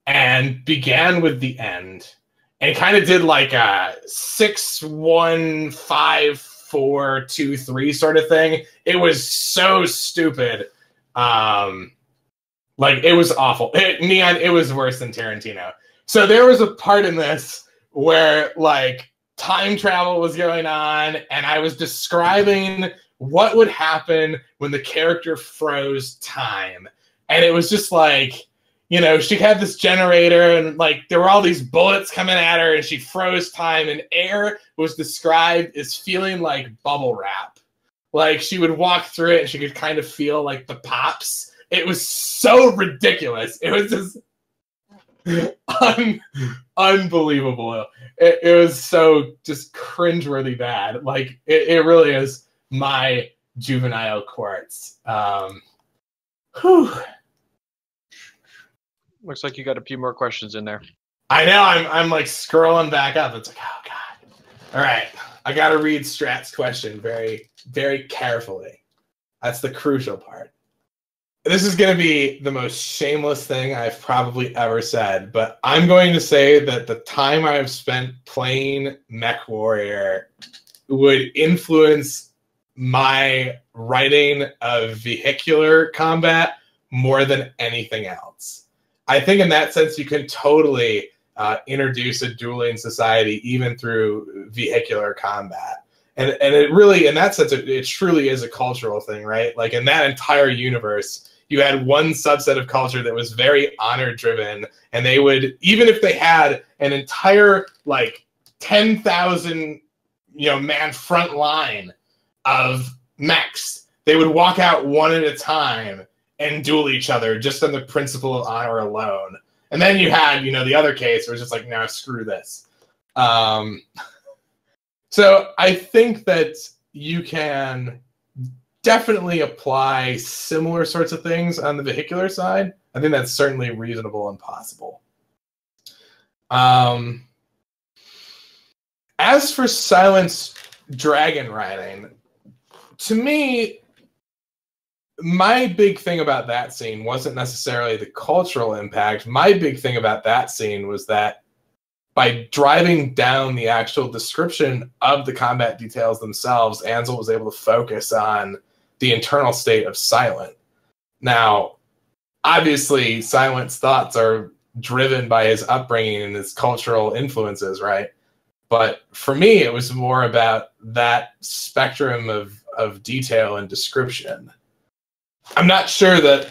and began with the end. And kind of did like a 6-1-5-4-2-3 sort of thing. It was so stupid. Like it was awful. Neon, it was worse than Tarantino. So there was a part in this where like time travel was going on, and I was describing what would happen when the character froze time. And it was just like, you know, she had this generator and like there were all these bullets coming at her and she froze time, and air was described as feeling like bubble wrap. Like she would walk through it and she could kind of feel like the pops. It was so ridiculous. It was just unbelievable. It was so just cringeworthy bad. Like it really is my juvenile quartz. Whew.
Looks like you got a few more questions in there.
I know. I'm like scrolling back up. It's like, oh god. All right, I got to read Strat's question very, very carefully. That's the crucial part. This is going to be the most shameless thing I've probably ever said, but I'm going to say that the time I've spent playing Mech Warrior would influence my writing of vehicular combat more than anything else. I think in that sense, you can totally introduce a dueling society even through vehicular combat. And it really, in that sense, it truly is a cultural thing, right? Like in that entire universe, you had one subset of culture that was very honor-driven, and they would, even if they had an entire, like, 10,000, man front line of mechs, they would walk out one at a time and duel each other just on the principle of honor alone. And then you had, the other case where it's just like, no, screw this. So I think that you can definitely apply similar sorts of things on the vehicular side. I think that's certainly reasonable and possible. As for silence dragon riding, to me, my big thing about that scene wasn't necessarily the cultural impact. My big thing about that scene was that by driving down the actual description of the combat details themselves, Ansel was able to focus on the internal state of Silent. Now, obviously, Silent's thoughts are driven by his upbringing and his cultural influences, right? But for me, it was more about that spectrum of detail and description. I'm not sure that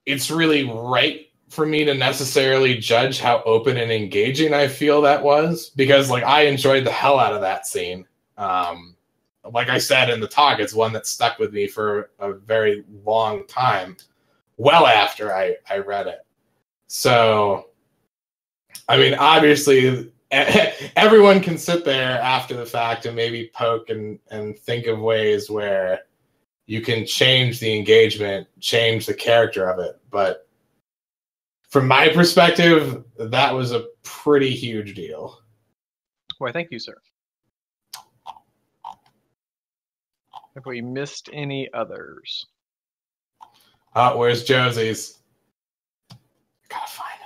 it's really right for me to necessarily judge how open and engaging I feel that was, because like I enjoyed the hell out of that scene. Like I said in the talk, it's one that stuck with me for a very long time, well after I read it. So, I mean, obviously, everyone can sit there after the fact and maybe poke and think of ways where you can change the engagement, change the character of it. But from my perspective, that was a pretty huge deal.
Why, thank you, sir. Have we missed any others?
Where's Josie's? Gotta find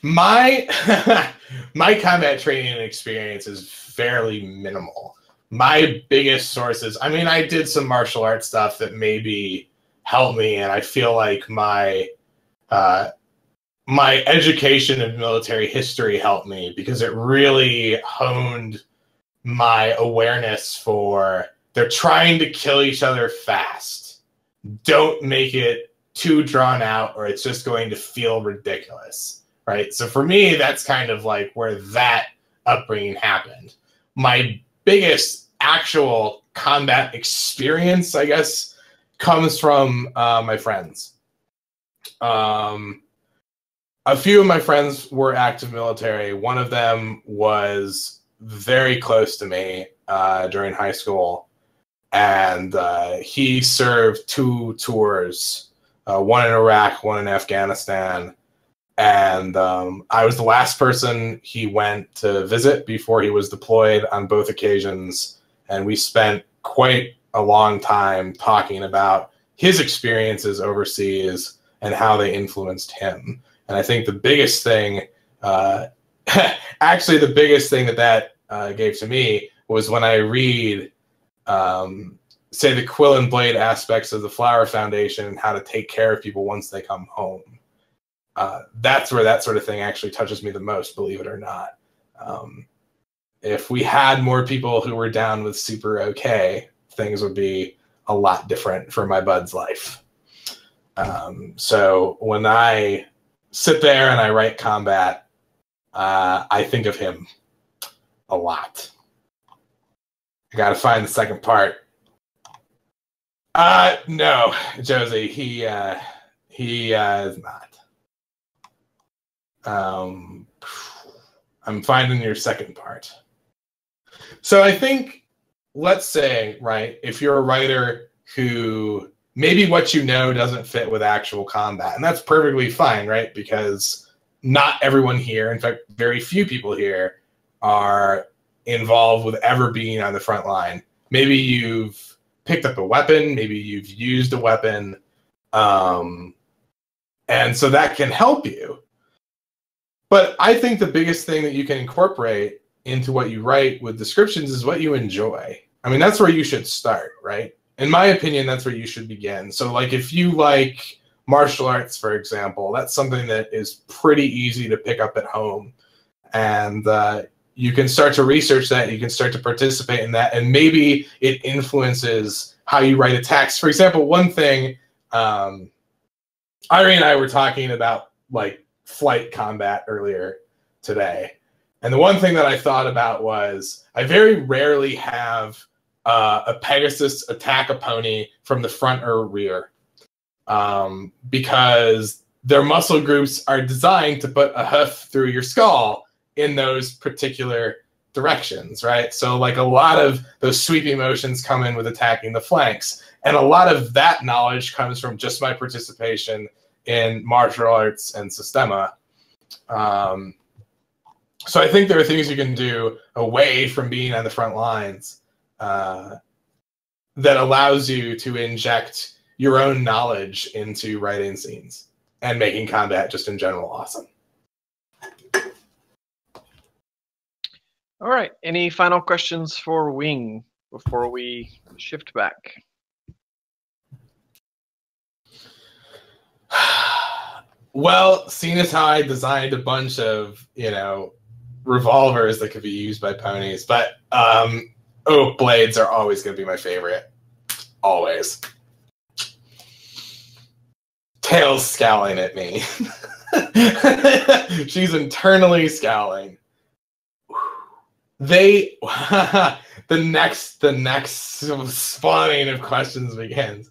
him. My combat training experience is fairly minimal. My biggest sources, I mean, I did some martial arts stuff that maybe helped me, and I feel like my education in military history helped me because it really honed my awareness for they're trying to kill each other fast. Don't make it too drawn out or it's just going to feel ridiculous, right? So for me, that's kind of like where that upbringing happened. My biggest actual combat experience, I guess, comes from my friends. A few of my friends were active military. One of them was very close to me during high school, and he served 2 tours, one in Iraq, one in Afghanistan, and I was the last person he went to visit before he was deployed on both occasions, and we spent quite a long time talking about his experiences overseas and how they influenced him. And I think the biggest thing, actually the biggest thing that gave to me was when I read, say, the Quill and Blade aspects of the Flower Foundation and how to take care of people once they come home. That's where that sort of thing actually touches me the most, believe it or not. If we had more people who were down with super okay, things would be a lot different for my bud's life. So when I sit there and I write combat, I think of him a lot. I gotta find the second part. No, Josie, he is not. I'm finding your second part. So I think, let's say, right, if you're a writer who maybe what you know doesn't fit with actual combat, and that's perfectly fine, right? Because not everyone here, in fact, very few people here are involved with ever being on the front line. Maybe you've picked up a weapon, maybe you've used a weapon, and so that can help you. But I think the biggest thing that you can incorporate into what you write with descriptions is what you enjoy. I mean, that's where you should start, right? In my opinion, that's where you should begin. So, like, if you like martial arts, for example, that's something that is pretty easy to pick up at home. And you can start to research that, you can start to participate in that, and maybe it influences how you write a text. For example, one thing, Ari and I were talking about, like, flight combat earlier today. And the one thing that I thought about was I very rarely have a Pegasus attack a pony from the front or rear, because their muscle groups are designed to put a hoof through your skull in those particular directions, right? So like a lot of those sweeping motions come in with attacking the flanks. And a lot of that knowledge comes from just my participation in martial arts and Systema. So I think there are things you can do away from being on the front lines that allows you to inject your own knowledge into writing scenes and making combat just in general awesome.
All right. Any final questions for Wing before we shift back?
Well, seeing as how I designed a bunch of, revolvers that could be used by ponies, but oak blades are always going to be my favorite. Always. Tail's scowling at me. She's internally scowling. The next spawning of questions begins.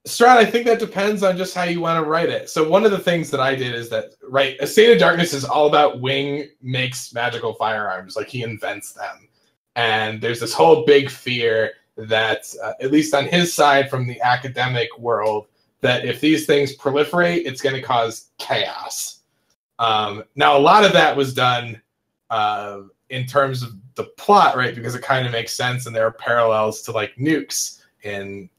Strat, I think that depends on just how you want to write it. So one of the things that I did is that, right, A State of Darkness is all about Wing makes magical firearms, like he invents them. And there's this whole big fear that, at least on his side from the academic world, that if these things proliferate, it's going to cause chaos. Now, a lot of that was done in terms of the plot, right, because it kind of makes sense and there are parallels to like nukes in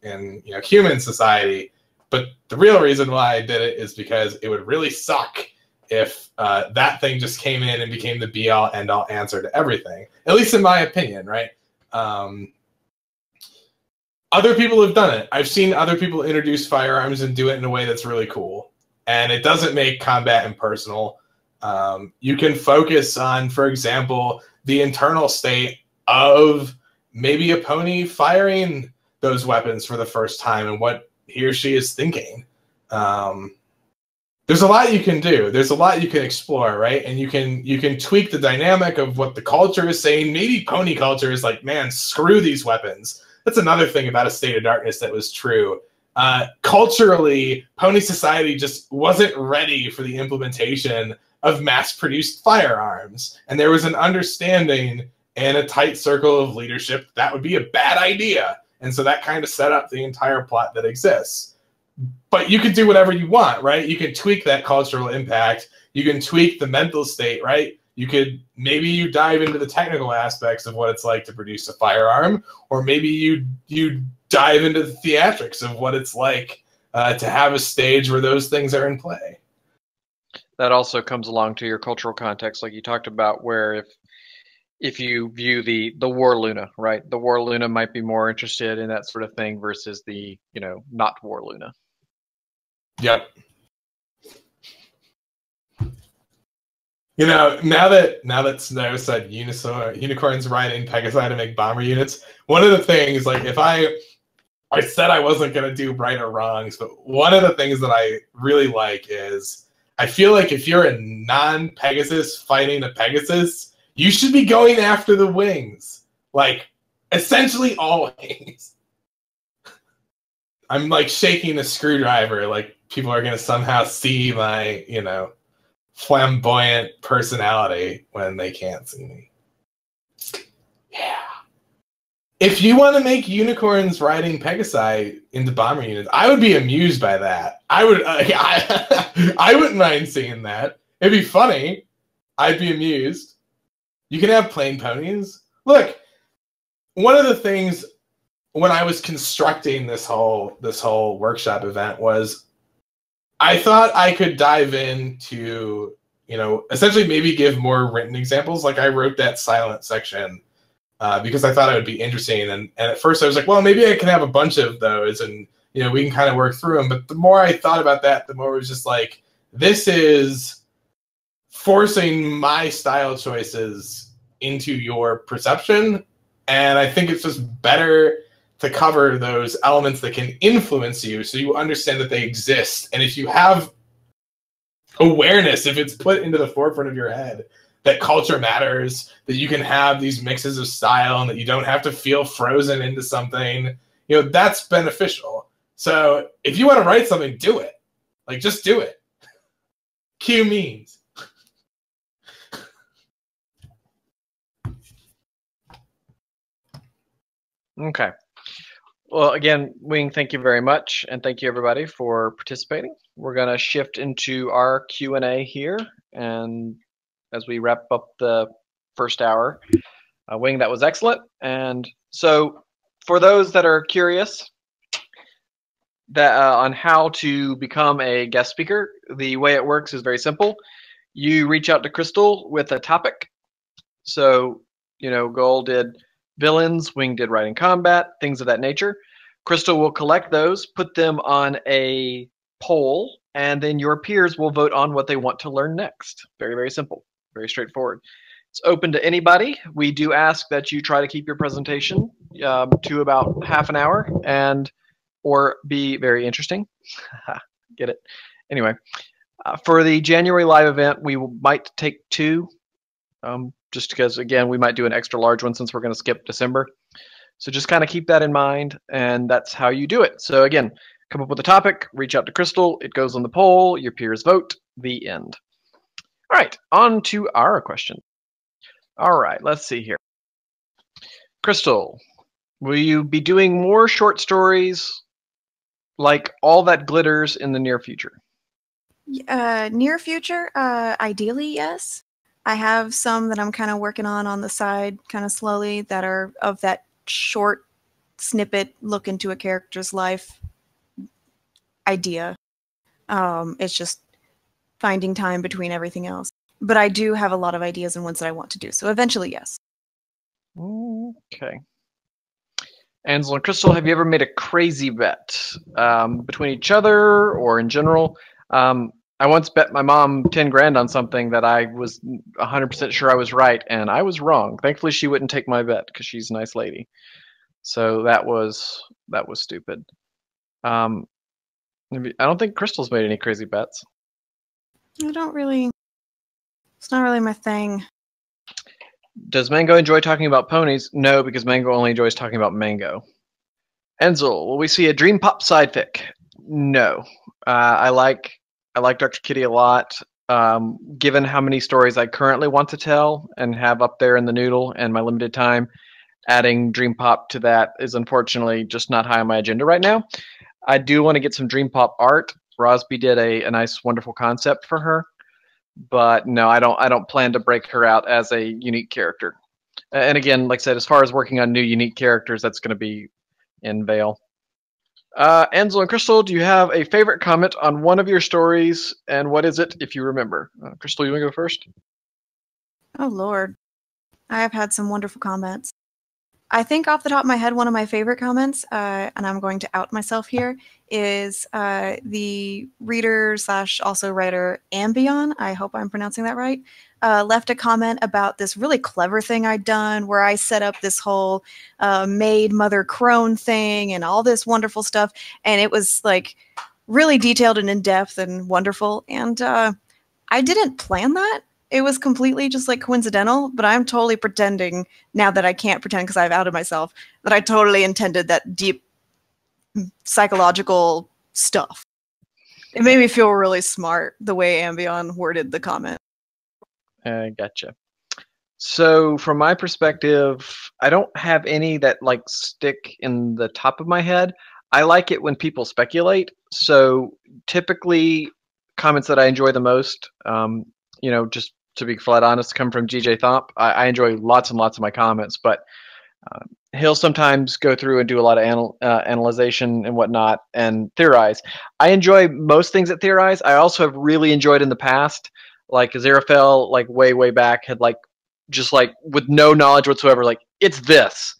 human society. But the real reason why I did it is because it would really suck if that thing just came in and became the be-all, end-all answer to everything. At least in my opinion, right? Other people have done it. I've seen other people introduce firearms and do it in a way that's really cool. And it doesn't make combat impersonal. You can focus on, for example, the internal state of maybe a pony firing those weapons for the first time and what he or she is thinking. There's a lot you can do. There's a lot you can explore, right? And you can tweak the dynamic of what the culture is saying. Maybe pony culture is like, man, screw these weapons. That's another thing about A State of Darkness that was true. Culturally, pony society just wasn't ready for the implementation of mass-produced firearms. And there was an understanding and a tight circle of leadership that would be a bad idea. And so that kind of set up the entire plot that exists. But you can do whatever you want, right? You can tweak that cultural impact. You can tweak the mental state, right? Maybe you dive into the technical aspects of what it's like to produce a firearm, or maybe you dive into the theatrics of what it's like to have a stage where those things are in play.
That also comes along to your cultural context, like you talked about, where if you view the War Luna, right? The War Luna might be more interested in that sort of thing versus the, not War Luna.
Yep. Now that Snow said unicorns riding Pegasi to make bomber units, one of the things, like, if I said I wasn't going to do right or wrongs, but one of the things that I really like is I feel like if you're a non-Pegasus fighting a Pegasus, you should be going after the wings. Like, essentially always. I'm like shaking a screwdriver, like people are going to somehow see my, flamboyant personality when they can't see me. Yeah. If you want to make unicorns riding Pegasi into bomber units, I would be amused by that. I wouldn't mind seeing that. It'd be funny. I'd be amused. You can have plain ponies. Look, one of the things when I was constructing this whole workshop event was I thought I could dive into, essentially maybe give more written examples. Like I wrote that silent section because I thought it would be interesting. And at first I was like, well, maybe I can have a bunch of those and, we can kind of work through them. But the more I thought about that, the more it was just like, this is forcing my style choices into your perception. And I think it's just better to cover those elements that can influence you so you understand that they exist. And if you have awareness, if it's put into the forefront of your head that culture matters, that you can have these mixes of style and that you don't have to feel frozen into something, that's beneficial. So if you want to write something, do it. Like, just do it. Cue memes.
Okay. Well, again, Wing, thank you very much, and thank you everybody for participating. We're gonna shift into our Q&A here, and as we wrap up the first hour, Wing, that was excellent. And so, for those that are curious that on how to become a guest speaker, the way it works is very simple. You reach out to Crystal with a topic. So, Gold did villains, Wing did writing combat, things of that nature. Crystal will collect those, put them on a poll, and then your peers will vote on what they want to learn next. Very, very simple, very straightforward. It's open to anybody. We do ask that you try to keep your presentation to about half an hour or be very interesting. Get it? Anyway, for the January live event, we might take 2, just because, again, we might do an extra large one since we're going to skip December. So just kind of keep that in mind, and that's how you do it. So again, come up with a topic, reach out to Crystal, it goes on the poll, your peers vote, the end. All right, on to our question. All right, let's see here. Crystal, will you be doing more short stories like All That Glitters in the near future?
Near future, ideally, yes. I have some that I'm kind of working on the side, kind of slowly, that are of that short snippet look into a character's life idea. It's just finding time between everything else. But I do have a lot of ideas and ones that I want to do. So eventually, yes.
Okay. Ansel and Crystal, have you ever made a crazy bet between each other or in general? I once bet my mom 10 grand on something that I was 100% sure I was right, and I was wrong. Thankfully, she wouldn't take my bet because she's a nice lady. So that was stupid. I don't think Crystal's made any crazy bets.
It's not really my thing.
Does Mango enjoy talking about ponies? No, because Mango only enjoys talking about Mango. Enzel, will we see a Dream Pop side fic? No. I like Dr. Kitty a lot. Given how many stories I currently want to tell and have up there in the noodle and my limited time, adding Dream Pop to that is unfortunately just not high on my agenda right now. I do want to get some Dream Pop art. Rosby did a nice, wonderful concept for her, but no, I don't plan to break her out as a unique character. And again, like I said, as far as working on new unique characters, that's going to be in Vale. Ansel and Crystal, do you have a favorite comment on one of your stories, and what is it, if you remember? Crystal, you want to go first?
Oh, Lord. I have had some wonderful comments. I think off the top of my head, one of my favorite comments, and I'm going to out myself here, is the reader / also writer Ambion, I hope I'm pronouncing that right, left a comment about this really clever thing I'd done where I set up this whole maid mother crone thing and all this wonderful stuff. And it was like really detailed and in-depth and wonderful. And I didn't plan that. It was completely just like coincidental, but I'm totally pretending now that I can't pretend because I've outed myself that I totally intended that deep psychological stuff. It made me feel really smart the way Ambion worded the comment.
Gotcha. So from my perspective, I don't have any that like stick in the top of my head. I like it when people speculate. So typically comments that I enjoy the most, just to be flat honest, come from GJ Thomp. I enjoy lots and lots of my comments, but he'll sometimes go through and do a lot of analyzation and whatnot and theorize. I enjoy most things that theorize. I also have really enjoyed in the past, like Aziraphale, like way back, had like just like with no knowledge whatsoever, like it's this,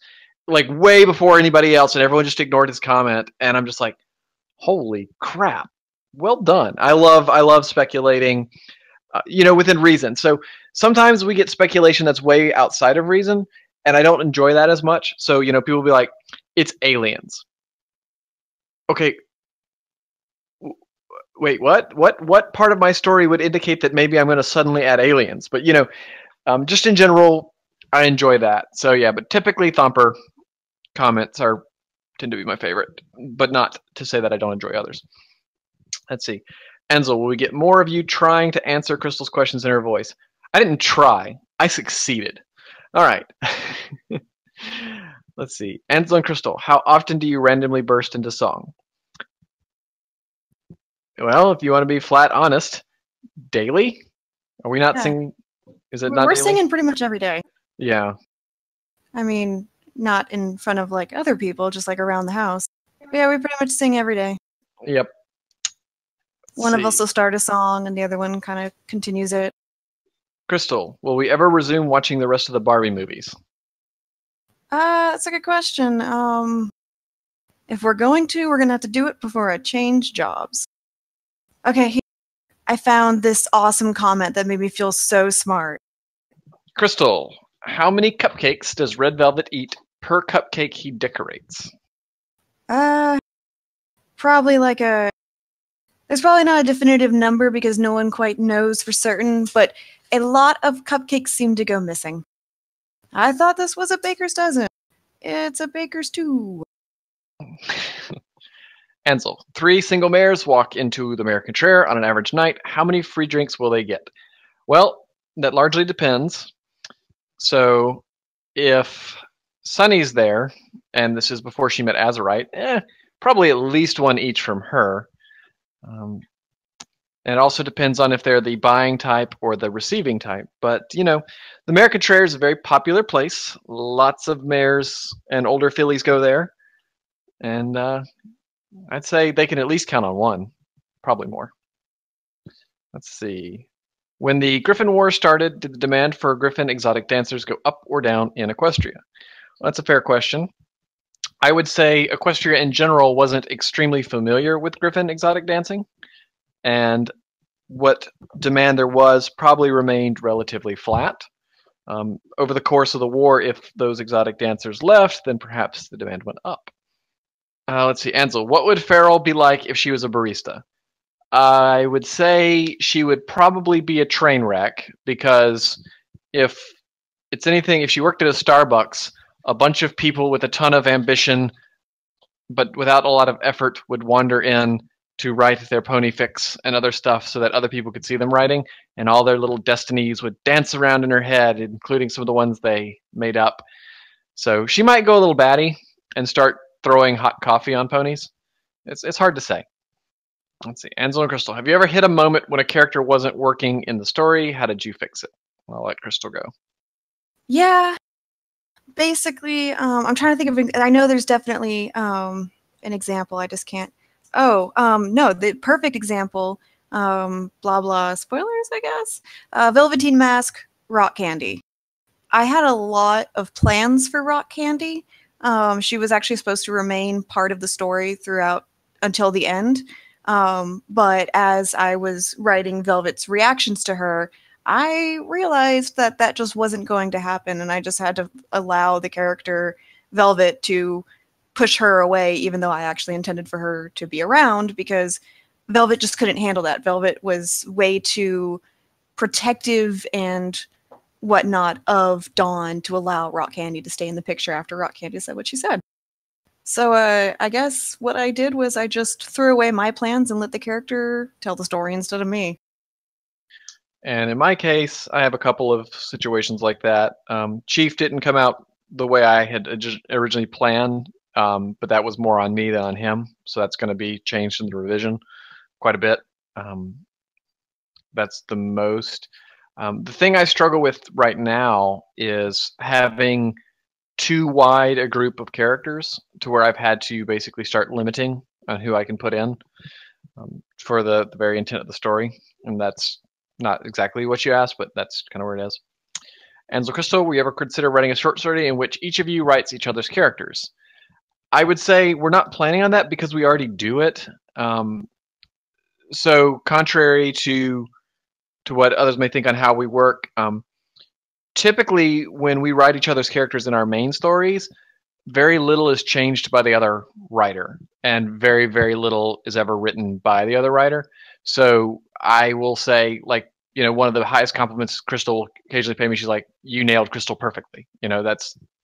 like way before anybody else, and everyone just ignored his comment, and I'm just like, holy crap, well done. I love speculating. Within reason. So sometimes we get speculation that's way outside of reason, and I don't enjoy that as much. So, people will be like, it's aliens. Okay. Wait, what? What part of my story would indicate that maybe I'm going to suddenly add aliens? But, just in general, I enjoy that. So, yeah, but typically Thumper comments tend to be my favorite, but not to say that I don't enjoy others. Let's see. Enzel, will we get more of you trying to answer Crystal's questions in her voice? I didn't try. I succeeded. All right. Let's see. Ansel and Crystal, how often do you randomly burst into song? Well, if you want to be flat honest, daily? Are we not
Yeah.
singing? Is it not
We're
daily?
singing pretty much every day.
Yeah.
I mean, not in front of like other people, just like around the house. But yeah, we pretty much sing every day.
Yep.
One of us will start a song and the other one kind of continues it.
Crystal, will we ever resume watching the rest of the Barbie movies?
That's a good question. If we're going to, we're gonna have to do it before I change jobs. Okay, I found this awesome comment that made me feel so smart.
Crystal, how many cupcakes does Red Velvet eat per cupcake he decorates?
Probably like a... There's probably not a definitive number because no one quite knows for certain, but a lot of cupcakes seem to go missing. I thought this was a baker's dozen. It's a baker's two.
Ansel, 3 single mares walk into the Mayor Contraire on an average night. How many free drinks will they get? Well, that largely depends. So, if Sunny's there, and this is before she met Azurite, probably at least one each from her. And it also depends on if they're the buying type or the receiving type. But, you know, the Mayor Contraire is a very popular place. Lots of mares and older fillies go there. And I'd say they can at least count on one, probably more. Let's see. When the Griffin War started, did the demand for Griffin exotic dancers go up or down in Equestria? Well, that's a fair question. I would say Equestria in general wasn't extremely familiar with Griffin exotic dancing, and what demand there was probably remained relatively flat. Over the course of the war, if those exotic dancers left, then perhaps the demand went up. Let's see, Ansel, what would Farrell be like if she was a barista? I would say she would probably be a train wreck, because if it's anything, if she worked at a Starbucks, a bunch of people with a ton of ambition but without a lot of effort would wander in to write their pony fix and other stuff so that other people could see them writing, and all their little destinies would dance around in her head, including some of the ones they made up. So she might go a little batty and start throwing hot coffee on ponies. It's hard to say. Let's see. Ansel and Crystal, have you ever hit a moment when a character wasn't working in the story? How did you fix it? I'll let Crystal go.
Yeah, basically, I'm trying to think of... I know there's definitely an example. I just can't... Oh, no, the perfect example, blah, blah, spoilers, I guess? Velveteen Mask, Rock Candy. I had a lot of plans for Rock Candy. She was actually supposed to remain part of the story throughout until the end. But as I was writing Velvet's reactions to her, I realized that that just wasn't going to happen, and I just had to allow the character Velvet to push her away, even though I actually intended for her to be around, because Velvet just couldn't handle that. Velvet was way too protective and whatnot of Dawn to allow Rock Candy to stay in the picture after Rock Candy said what she said. So I guess what I did was I just threw away my plans and let the character tell the story instead of me.
And in my case, I have a couple of situations like that. Chief didn't come out the way I had originally planned, but that was more on me than on him. So that's going to be changed in the revision quite a bit. That's the most. The thing I struggle with right now is having too wide a group of characters to where I've had to basically start limiting on who I can put in for the very intent of the story. And that's not exactly what you asked, but that's kind of where it is. And so, Crystal, will you ever consider writing a short story in which each of you writes each other's characters? I would say we're not planning on that because we already do it. So contrary to what others may think on how we work, typically when we write each other's characters in our main stories, very little is changed by the other writer, and very, very little is ever written by the other writer. So I will say, like, you know, one of the highest compliments Crystal will occasionally pay me, she's like, you nailed Crystal perfectly. You know,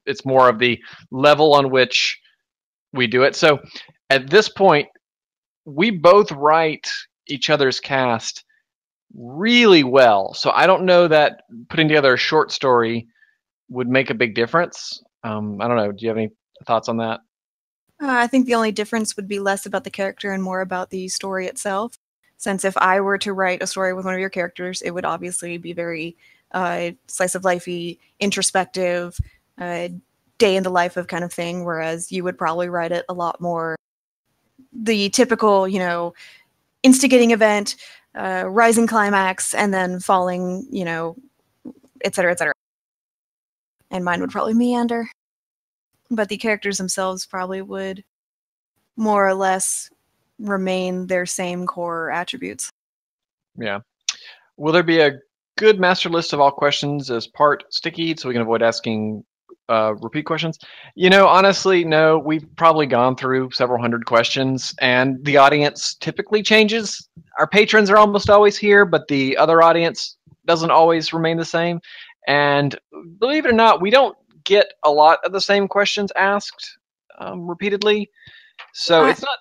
it's more of the level on which we do it. So at this point, we both write each other's cast really well. So I don't know that putting together a short story would make a big difference. I don't know. Do you have any Thoughts on that?
I think the only difference would be less about the character and more about the story itself. Since if I were to write a story with one of your characters, it would obviously be very slice of lifey, introspective, day in the life of kind of thing, whereas you would probably write it a lot more the typical, instigating event, rising climax, and then falling, et cetera, et cetera. And mine would probably meander. But the characters themselves probably would more or less remain their same core attributes.
Yeah. Will there be a good master list of all questions as part sticky so we can avoid asking repeat questions? Honestly, no. We've probably gone through several hundred questions, and the audience typically changes. Our patrons are almost always here, but the other audience doesn't always remain the same. And believe it or not, we don't get a lot of the same questions asked repeatedly. So it's not.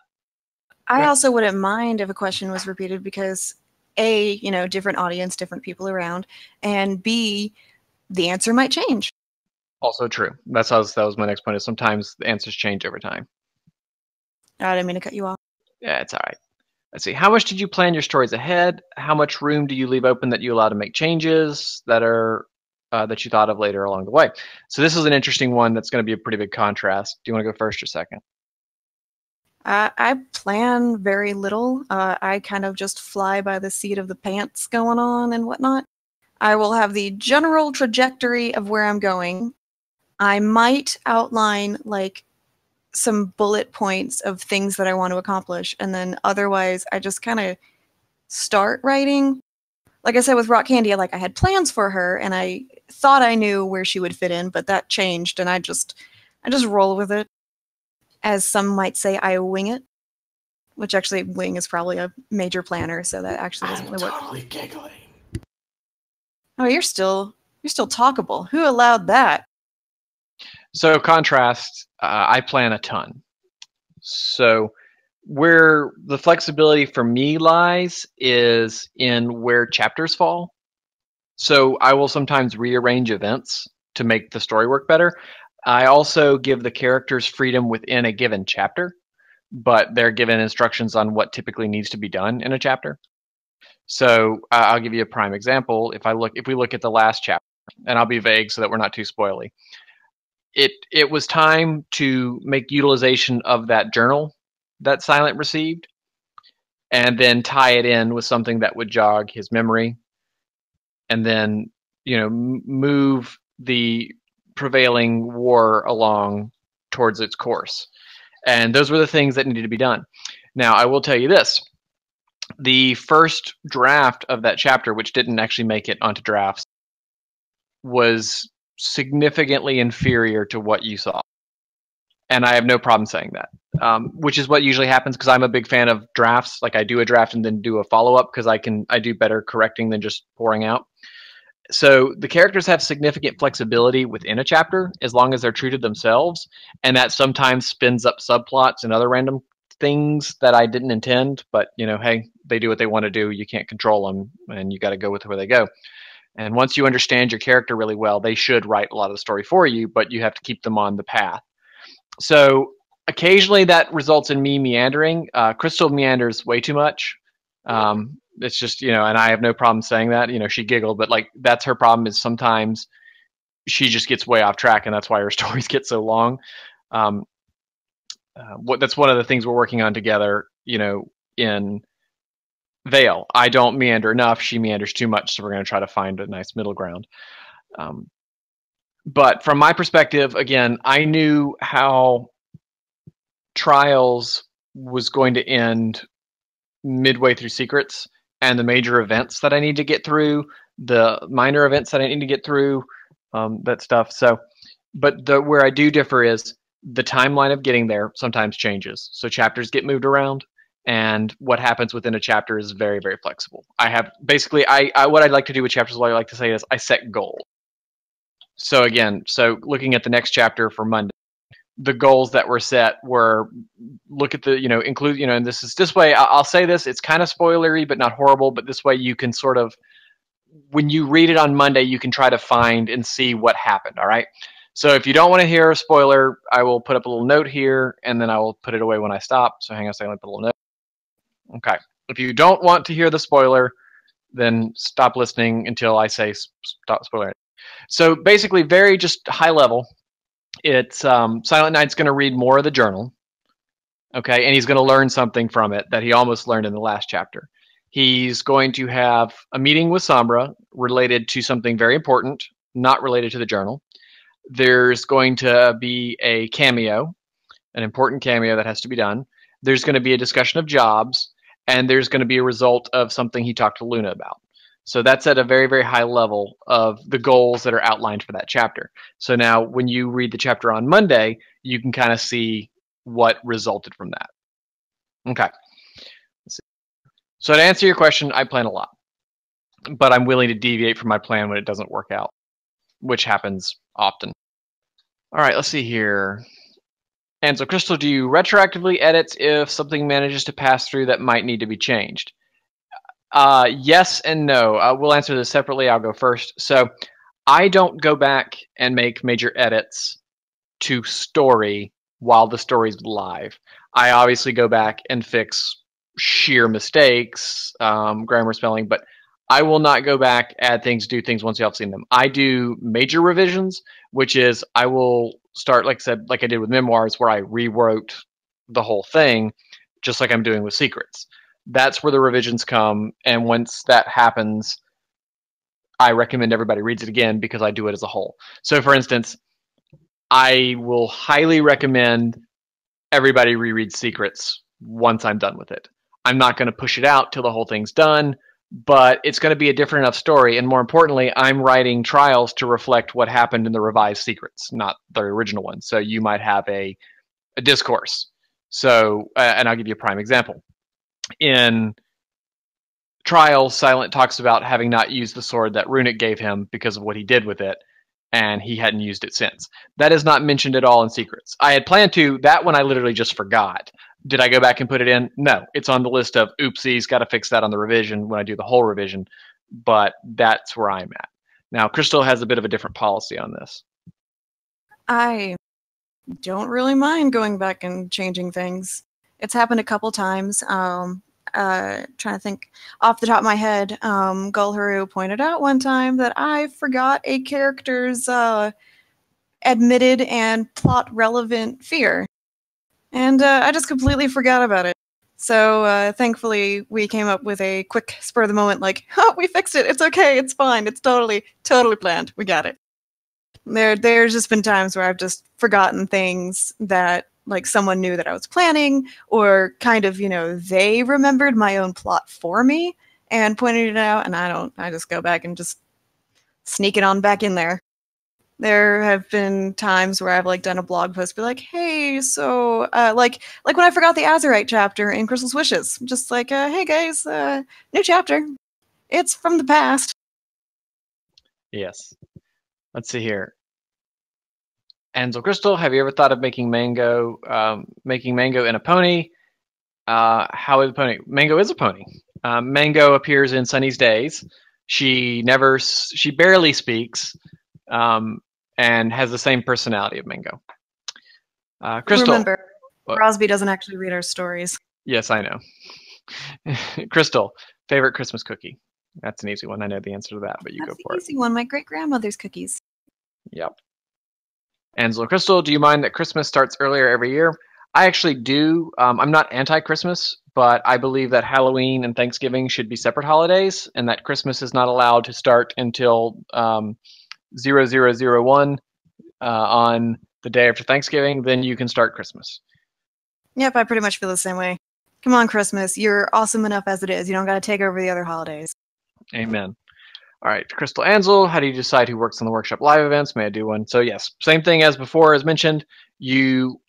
I also wouldn't mind if a question was repeated because A, different audience, different people around, and B, the answer might change.
Also true. That was my next point. Is sometimes the answers change over time.
I didn't mean to cut you off.
Yeah, it's all right. Let's see. How much did you plan your stories ahead? How much room do you leave open that you allow to make changes that are that you thought of later along the way? So this is an interesting one that's going to be a pretty big contrast. Do you want to go first or second?
I plan very little. I kind of just fly by the seat of the pants going on and whatnot. I will have the general trajectory of where I'm going. I might outline like some bullet points of things that I want to accomplish, and then otherwise I just kind of start writing. Like I said with Rock Candy, I had plans for her, and I thought I knew where she would fit in, but that changed, and I just roll with it. As some might say, I wing it, which actually wing is probably a major planner, so that actually doesn't really work.
I'm totally giggling.
Oh, you're still talkable. Who allowed that?
So contrast, I plan a ton. So where the flexibility for me lies is in where chapters fall. So I will sometimes rearrange events to make the story work better. I also give the characters freedom within a given chapter, but they're given instructions on what typically needs to be done in a chapter. So I'll give you a prime example. If we look at the last chapter, and I'll be vague so that we're not too spoily. It was time to make utilization of that journal that Silent received, and then tie it in with something that would jog his memory, and then move the prevailing war along towards its course. And those were the things that needed to be done. Now, I will tell you this. The first draft of that chapter, which didn't actually make it onto drafts, was significantly inferior to what you saw. And I have no problem saying that, which is what usually happens because I'm a big fan of drafts. Like I do a draft and then do a follow-up because I do better correcting than just pouring out. So the characters have significant flexibility within a chapter as long as they're true to themselves, and that sometimes spins up subplots and other random things that I didn't intend. But hey, they do what they want to do. You can't control them, and you got to go with where they go. And once you understand your character really well, they should write a lot of the story for you, but you have to keep them on the path. So occasionally that results in me meandering. Crystal meanders way too much. It's just, and I have no problem saying that. She giggled, but that's her problem is sometimes she just gets way off track, and that's why her stories get so long. That's one of the things we're working on together, in Vale. I don't meander enough. She meanders too much, so we're going to try to find a nice middle ground. But from my perspective, again, I knew how Trials was going to end midway through Secrets, and the major events that I need to get through, the minor events that I need to get through, that stuff. So, but where I do differ is the timeline of getting there sometimes changes. So chapters get moved around, and what happens within a chapter is very, very flexible. I have basically, what I'd like to do with chapters, what I like to say is I set goals. So again, looking at the next chapter for Monday, the goals that were set were look at the, include, and this way, I'll say this, it's kind of spoilery, but not horrible, but this way you can sort of, when you read it on Monday, you can try to find and see what happened. All right. So if you don't want to hear a spoiler, I will put up a little note here, and then I will put it away when I stop. So hang on a second, let me put a little note. Okay. If you don't want to hear the spoiler, then stop listening until I say stop spoiler. So basically, very just high level, it's Silent Knight's going to read more of the journal, okay, and he's going to learn something from it that he almost learned in the last chapter. He's going to have a meeting with Sombra related to something very important, not related to the journal. There's going to be a cameo, an important cameo that has to be done. There's going to be a discussion of jobs, and there's going to be a result of something he talked to Luna about. So that's at a very, very high level of the goals that are outlined for that chapter. So now when you read the chapter on Monday, you can kind of see what resulted from that. Okay. So to answer your question, I plan a lot, but I'm willing to deviate from my plan when it doesn't work out, which happens often. All right, let's see here. And so, Crystal, do you retroactively edit if something manages to pass through that might need to be changed? Yes and no. We'll answer this separately. I'll go first. So I don't go back and make major edits to story while the story's live. I obviously go back and fix sheer mistakes, grammar, spelling, but I will not go back, add things, do things once y'all have seen them. I do major revisions, which is I will start, like I said, like I did with memoirs, where I rewrote the whole thing, just like I'm doing with secrets. That's where the revisions come, and once that happens, I recommend everybody reads it again because I do it as a whole. So, for instance, I will highly recommend everybody reread Secrets once I'm done with it. I'm not going to push it out till the whole thing's done, but it's going to be a different enough story. And more importantly, I'm writing trials to reflect what happened in the revised Secrets, not the original one. So you might have a discourse. So, and I'll give you a prime example. In Trials, Silent talks about having not used the sword that Runic gave him because of what he did with it, and he hadn't used it since. That is not mentioned at all in Secrets. I had planned to. That one I literally just forgot. Did I go back and put it in? No. It's on the list of oopsies, got to fix that on the revision when I do the whole revision, but that's where I'm at. Now, Crystal has a bit of a different policy on this.
I don't really mind going back and changing things. It's happened a couple times. Trying to think off the top of my head, Gulharu pointed out one time that I forgot a character's admitted and plot-relevant fear. And I just completely forgot about it. So thankfully, we came up with a quick spur-of-the-moment, like, oh, we fixed it, it's okay, it's fine, it's totally planned, we got it. There's just been times where I've just forgotten things that, like, someone knew that I was planning, or kind of, they remembered my own plot for me and pointed it out, and I just go back and just sneak it on back in there. There have been times where I've, like, done a blog post, be like, hey, so, like when I forgot the Azurite chapter in Crystal's Wishes, just like, hey guys, new chapter. It's from the past.
Yes. Let's see here. Ansel Crystal, have you ever thought of making Mango in a pony? How is a pony? Mango is a pony. Mango appears in Sunny's Days. She barely speaks, and has the same personality of Mango. Crystal.
Remember, Crosby doesn't actually read our stories.
Yes, I know. Crystal, favorite Christmas cookie? That's an easy one. I know the answer to that, but you go for it.
That's the easy one. My great-grandmother's cookies.
Yep. Angela Crystal, do you mind that Christmas starts earlier every year? I actually do. I'm not anti-Christmas, but I believe that Halloween and Thanksgiving should be separate holidays, and that Christmas is not allowed to start until 0001 on the day after Thanksgiving. Then you can start Christmas.
Yep, I pretty much feel the same way. Come on, Christmas. You're awesome enough as it is. You don't got to take over the other holidays.
Amen. All right, Crystal Ansel, how do you decide who works on the workshop live events? May I do one? So yes, same thing as before, as mentioned. You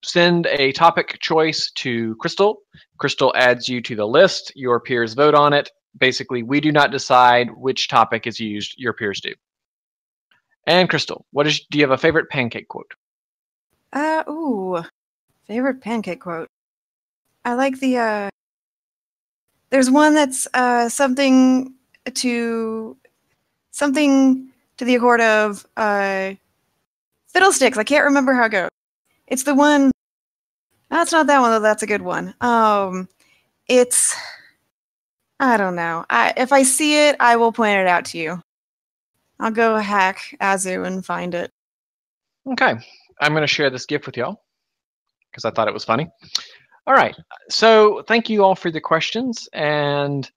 send a topic choice to Crystal. Crystal adds you to the list. Your peers vote on it. Basically, we do not decide which topic is used. Your peers do. And Crystal, do you have a favorite pancake quote?
Favorite pancake quote. I like the, there's one that's something to the accord of Fiddlesticks. I can't remember how it goes. It's the one. That's not that one, though. That's a good one. It's. I don't know. If I see it, I will point it out to you. I'll go hack Azu and find it.
Okay. I'm going to share this GIF with y'all because I thought it was funny. All right. So thank you all for the questions. And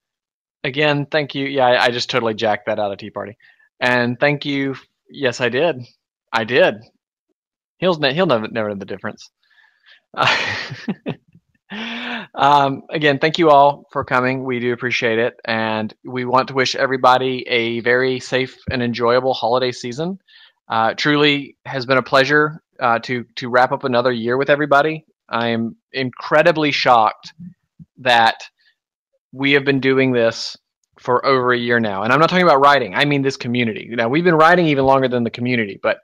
again, thank you. Yeah, I just totally jacked that out of Tea Party. And thank you. Yes, I did. I did. He'll never know the difference. Again, thank you all for coming. We do appreciate it. And we want to wish everybody a very safe and enjoyable holiday season. Truly has been a pleasure to wrap up another year with everybody. I am incredibly shocked that we have been doing this for over a year now. And I'm not talking about writing. I mean this community. Now, we've been writing even longer than the community, but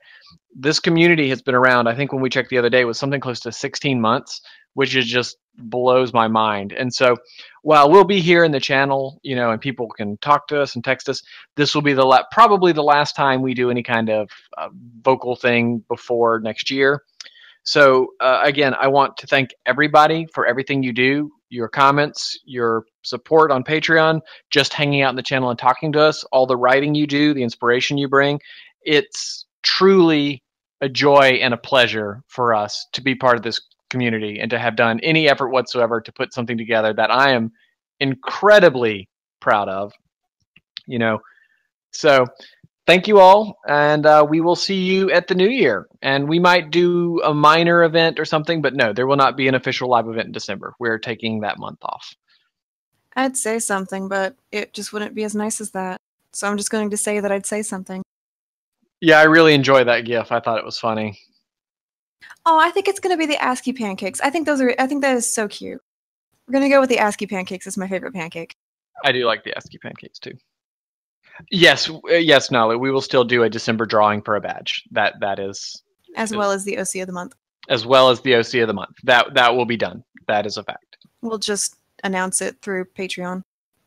this community has been around, I think when we checked the other day, it was something close to 16 months, which is just blows my mind. And so while we'll be here in the channel, and people can talk to us and text us, this will be probably the last time we do any kind of vocal thing before next year. So again, I want to thank everybody for everything you do, your comments, your support on Patreon, just hanging out in the channel and talking to us, all the writing you do, the inspiration you bring. It's truly a joy and a pleasure for us to be part of this community and to have done any effort whatsoever to put something together that I am incredibly proud of. So thank you all, and we will see you at the new year. And we might do a minor event or something, but no, there will not be an official live event in December. We're taking that month off.
I'd say something, but it just wouldn't be as nice as that. So I'm just going to say that I'd say something.
Yeah, I really enjoyed that GIF. I thought it was funny.
Oh, I think it's going to be the ASCII pancakes. I think that is so cute. We're going to go with the ASCII pancakes. It's my favorite pancake.
I do like the ASCII pancakes too. Yes, Nolly, we will still do a December drawing for a badge. That is
well as the OC of the month.
As well as the OC of the month. That will be done. That is a fact.
We'll just announce it through Patreon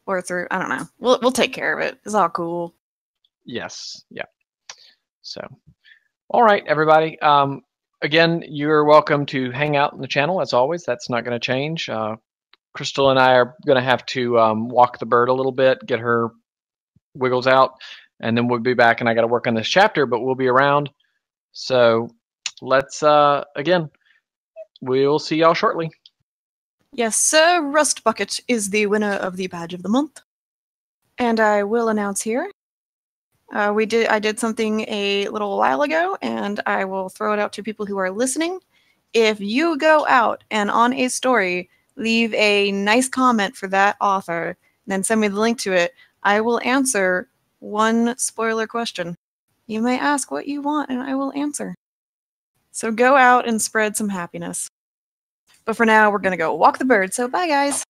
or through, I don't know. We'll take care of it. It's all cool.
Yes. Yeah. So, all right, everybody. Again, you're welcome to hang out in the channel as always. That's not going to change. Crystal and I are going to have to walk the bird a little bit, get her wiggles out, and then we'll be back. And I got to work on this chapter, but we'll be around. So let's again, we'll see y'all shortly.
Yes, Sir Rust Bucket is the winner of the badge of the month, and I will announce here. I did something a little while ago, and I will throw it out to people who are listening. If you go out and on a story leave a nice comment for that author, and then send me the link to it, I will answer one spoiler question. You may ask what you want, and I will answer. So go out and spread some happiness. But for now, we're going to go walk the bird, so bye, guys!